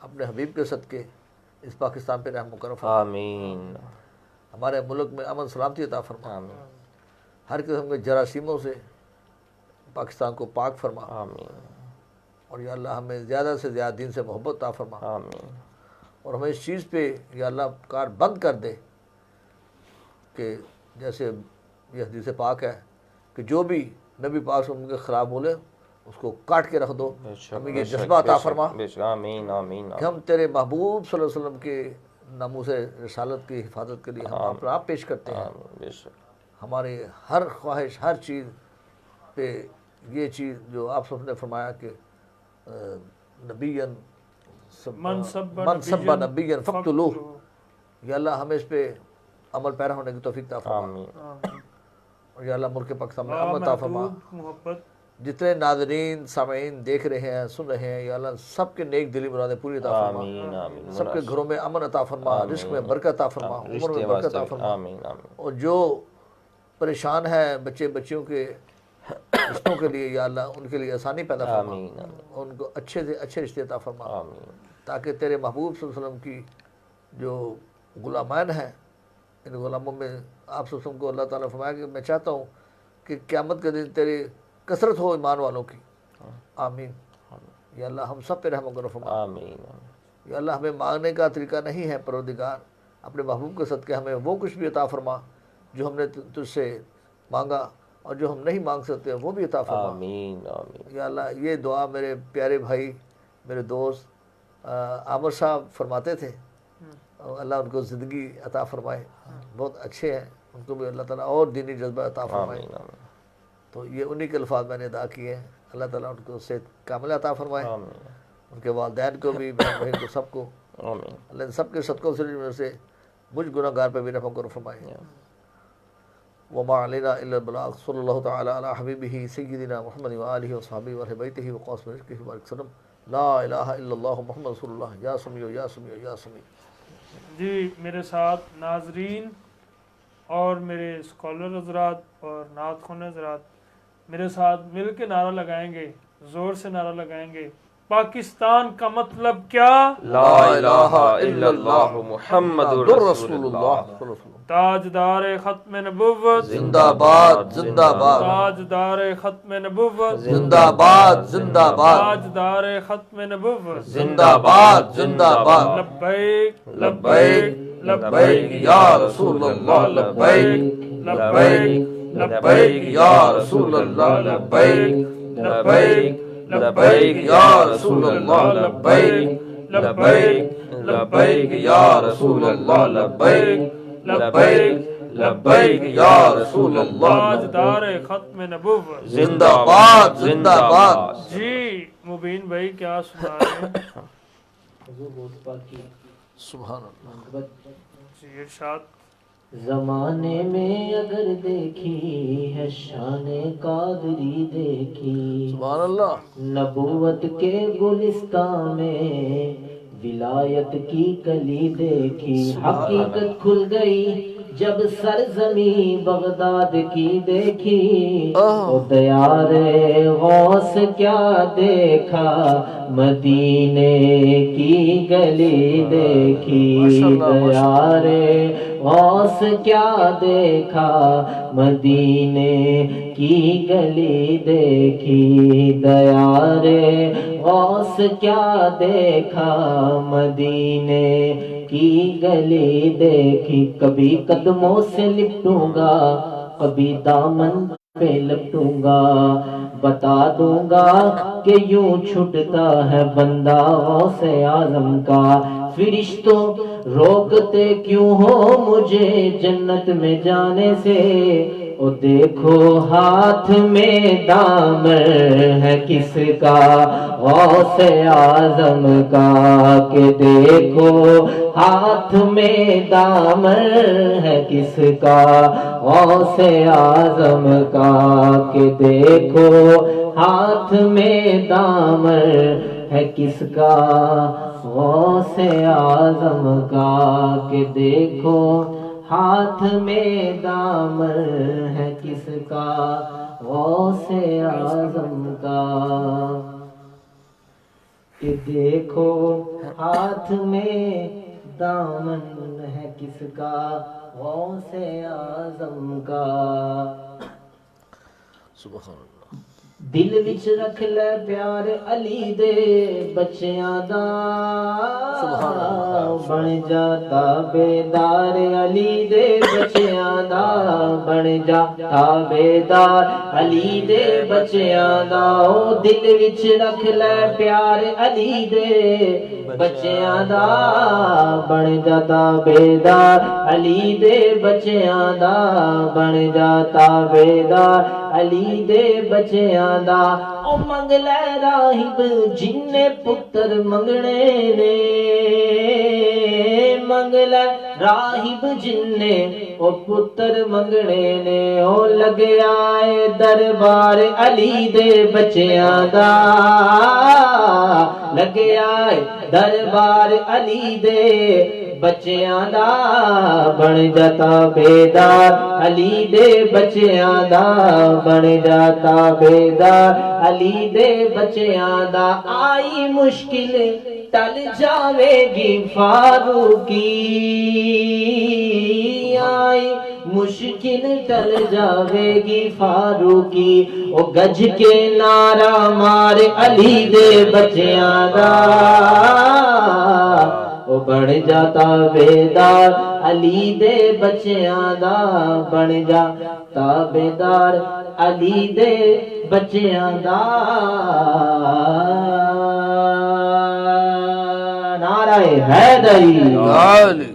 اپنے حبیب کے صدقے اس پاکستان پہ رحم و کرم فرما. آمین ہمارے ملک میں امن سلامتی عطا فرما. آمین ہر قسم کے جراثیموں سے پاکستان کو پاک فرما. آمین اور یا اللہ ہمیں زیادہ سے زیادہ دین سے محبت عطا فرما آمین. اور ہمیں اس چیز پہ یا اللہ کار بند کر دے کہ جیسے یہ حدیث پاک ہے کہ جو بھی نبی پاک سے ان کے خراب بولے اس کو کاٹ کے رکھ دو. بے شک، ہمیں بے یہ شک، جذبہ عطا بے شک، فرما بے شک. آمین آمین کہ ہم تیرے محبوب صلی اللہ علیہ وسلم کے ناموس رسالت کی حفاظت کے لیے ہم اپنا آپ پیش کرتے ہیں. آمین. بے شک. ہمارے ہر خواہش، ہر چیز پہ یہ چیز جو آپ سب نے فرمایا کہ نبیًا من سب نبیًا فقتلوہ، یا اللہ ہمیں اس پہ عمل پیرا ہونے کی توفیق عطا فرما. آمین. اور یا اللہ ملک پاکستان میں امن عطا فرما. محبت جتنے ناظرین سامعین دیکھ رہے ہیں، سن رہے ہیں، یا اللہ سب کے نیک دلی مرادیں پوری عطا فرما. آمین آمین. سب کے گھروں میں امن عطا فرما، رزق میں برکت عطا فرما، عمر میں برکت عطا فرما. آمین آمین. اور جو پریشان ہے بچے بچیوں کے رشتوں کے لیے یا اللہ ان کے لیے آسانی پیدا فرما. آمین آمین. اور ان کو اچھے سے اچھے رشتے عطا فرما آمین. تاکہ تیرے محبوب صلی اللہ علیہ وسلم کی جو غلامان ہیں ان غلاموں میں آپ صلی اللہ علیہ وسلم کو اللہ تعالیٰ فرمایا کہ میں چاہتا ہوں کہ قیامت کے دن تیری کثرت ہو ایمان والوں کی. آمین. یا اللہ ہم سب پہ رحم و کرم فرما. آمین. یا اللہ ہمیں مانگنے کا طریقہ نہیں ہے پروردگار، اپنے محبوب کے صدقے ہمیں وہ کچھ بھی عطا فرما جو ہم نے تجھ سے مانگا اور جو ہم نہیں مانگ سکتے وہ بھی عطا فرما. آمین آمین. یا اللہ یہ دعا میرے پیارے بھائی، میرے دوست عامر صاحب فرماتے تھے. اللہ ان کو زندگی عطا فرمائے، بہت اچھے ہیں، ان کو بھی اللہ تعالیٰ اور دینی جذبہ عطا فرمائے. آمین آمین. تو یہ انہی کے الفاظ میں نے ادا کیے ہیں. اللہ تعالیٰ ان کو صحت کامل عطا فرمائے، آمین. ان کے والدین کو بھی، بہن بھائی کو، سب کو. آمین. اللہ ان سب کے صدقوں سے مجھ گناہ گار پہ بھی رحم کرم فرمائے. وما علینا الا البلاغ. صلی اللہ تعالی علی حبیبہ سیدنا محمد وآلہ وصحبہ وأہل بیتہ وقاسم رزقہ وبارک وسلم. لا الہ الا اللہ محمد رسول اللہ. یا سمیع یا سمیع یا سمیع. جی میرے ساتھ ناظرین اور میرے اسکالر حضرات اور نعت خوان حضرات میرے ساتھ مل کے نعرہ لگائیں گے، زور سے نعرہ لگائیں گے. پاکستان کا مطلب کیا؟ لا الہ الا اللہ محمد رسول اللہ. تاجدار ختم نبوت زندہ باد زندہ باد تاجدار ختم نبوت زندہ باد زندہ باد تاجدار ختم نبوت زندہ باد زندہ باد. لبیک لبیک لبیک یا رسول اللہ. لبیک لبیک لبیک یا رسول اللہ. لبیک لبیک لبیک یا رسول اللہ. لبیک لبیک لبیک یا رسول اللہ. لبیک لبیک لبیک یا رسول اللہ. تاجدار ختم نبوت زندہ باد زندہ باد. جی مبین بھائی کیا سنا رہے ہیں؟ سبحان اللہ. جی ارشاد. زمانے میں اگر دیکھی ہے شان قادری دیکھی، سبحان اللہ. نبوت کے گلستان میں ولایت کی کلی دیکھی، حقیقت کھل گئی جب سرزمین بغداد کی دیکھی او دیار غوث کیا دیکھا مدینے کی گلی دیکھی دیار غوث کیا دیکھا مدینے کی گلی دیکھی دیار غوث کیا دیکھا مدینے کی گلی دیکھی کبھی قدموں سے لپٹوں گا کبھی دامن پہ لپٹوں گا بتا دوں گا کہ یوں چھٹتا ہے بندہ غوث اعظم کا فرشتوں روکتے کیوں ہو مجھے جنت میں جانے سے او دیکھو ہاتھ میں دامن ہے کس کا غوث اعظم کا کہ دیکھو ہاتھ میں دامن ہے کس کا غوث اعظم کا کہ دیکھو ہاتھ میں دامن ہے کس کا غوث اعظم کا کہ دیکھو ہاتھ میں دامن ہے کس کا غوث اعظم کا کہ دیکھو ہاتھ میں دامن ہے کس کا غوث اعظم کا سبحان اللہ دل وچ رکھ لے پیار علی دے بچیاں دا بن جا تابیدار علی دے بچیاں دا بن جا تابیدار علی دے بچیاں دا او دل وچ رکھ لے پیار علی دے بچیاں دا بن جا تابیدار علی دے بچیاں دا بن جا تابیدار علی دے بچیاں دا او منگ لے راہب جن پتر منگنے نے منگ لے راہب جن او پتر منگنے نے او لگیا اے دربار علی دے بچیاں دا لگیا اے دربار علی دے بچیاں دا بن جاتا بیدار علی دے بچیاں دا بن جاتا بیدار علی دے بچیاں دا آئی مشکل ٹل جاوے گی فاروقی آئی مشکل ٹل جاوے گی فاروقی او گج کے نعرہ مار علی دے بچیاں دا او بن جاتا بیدار علی دے بچیاں دا بن جاتا بیدار علی دے بچیاں دا نعرہ حیدری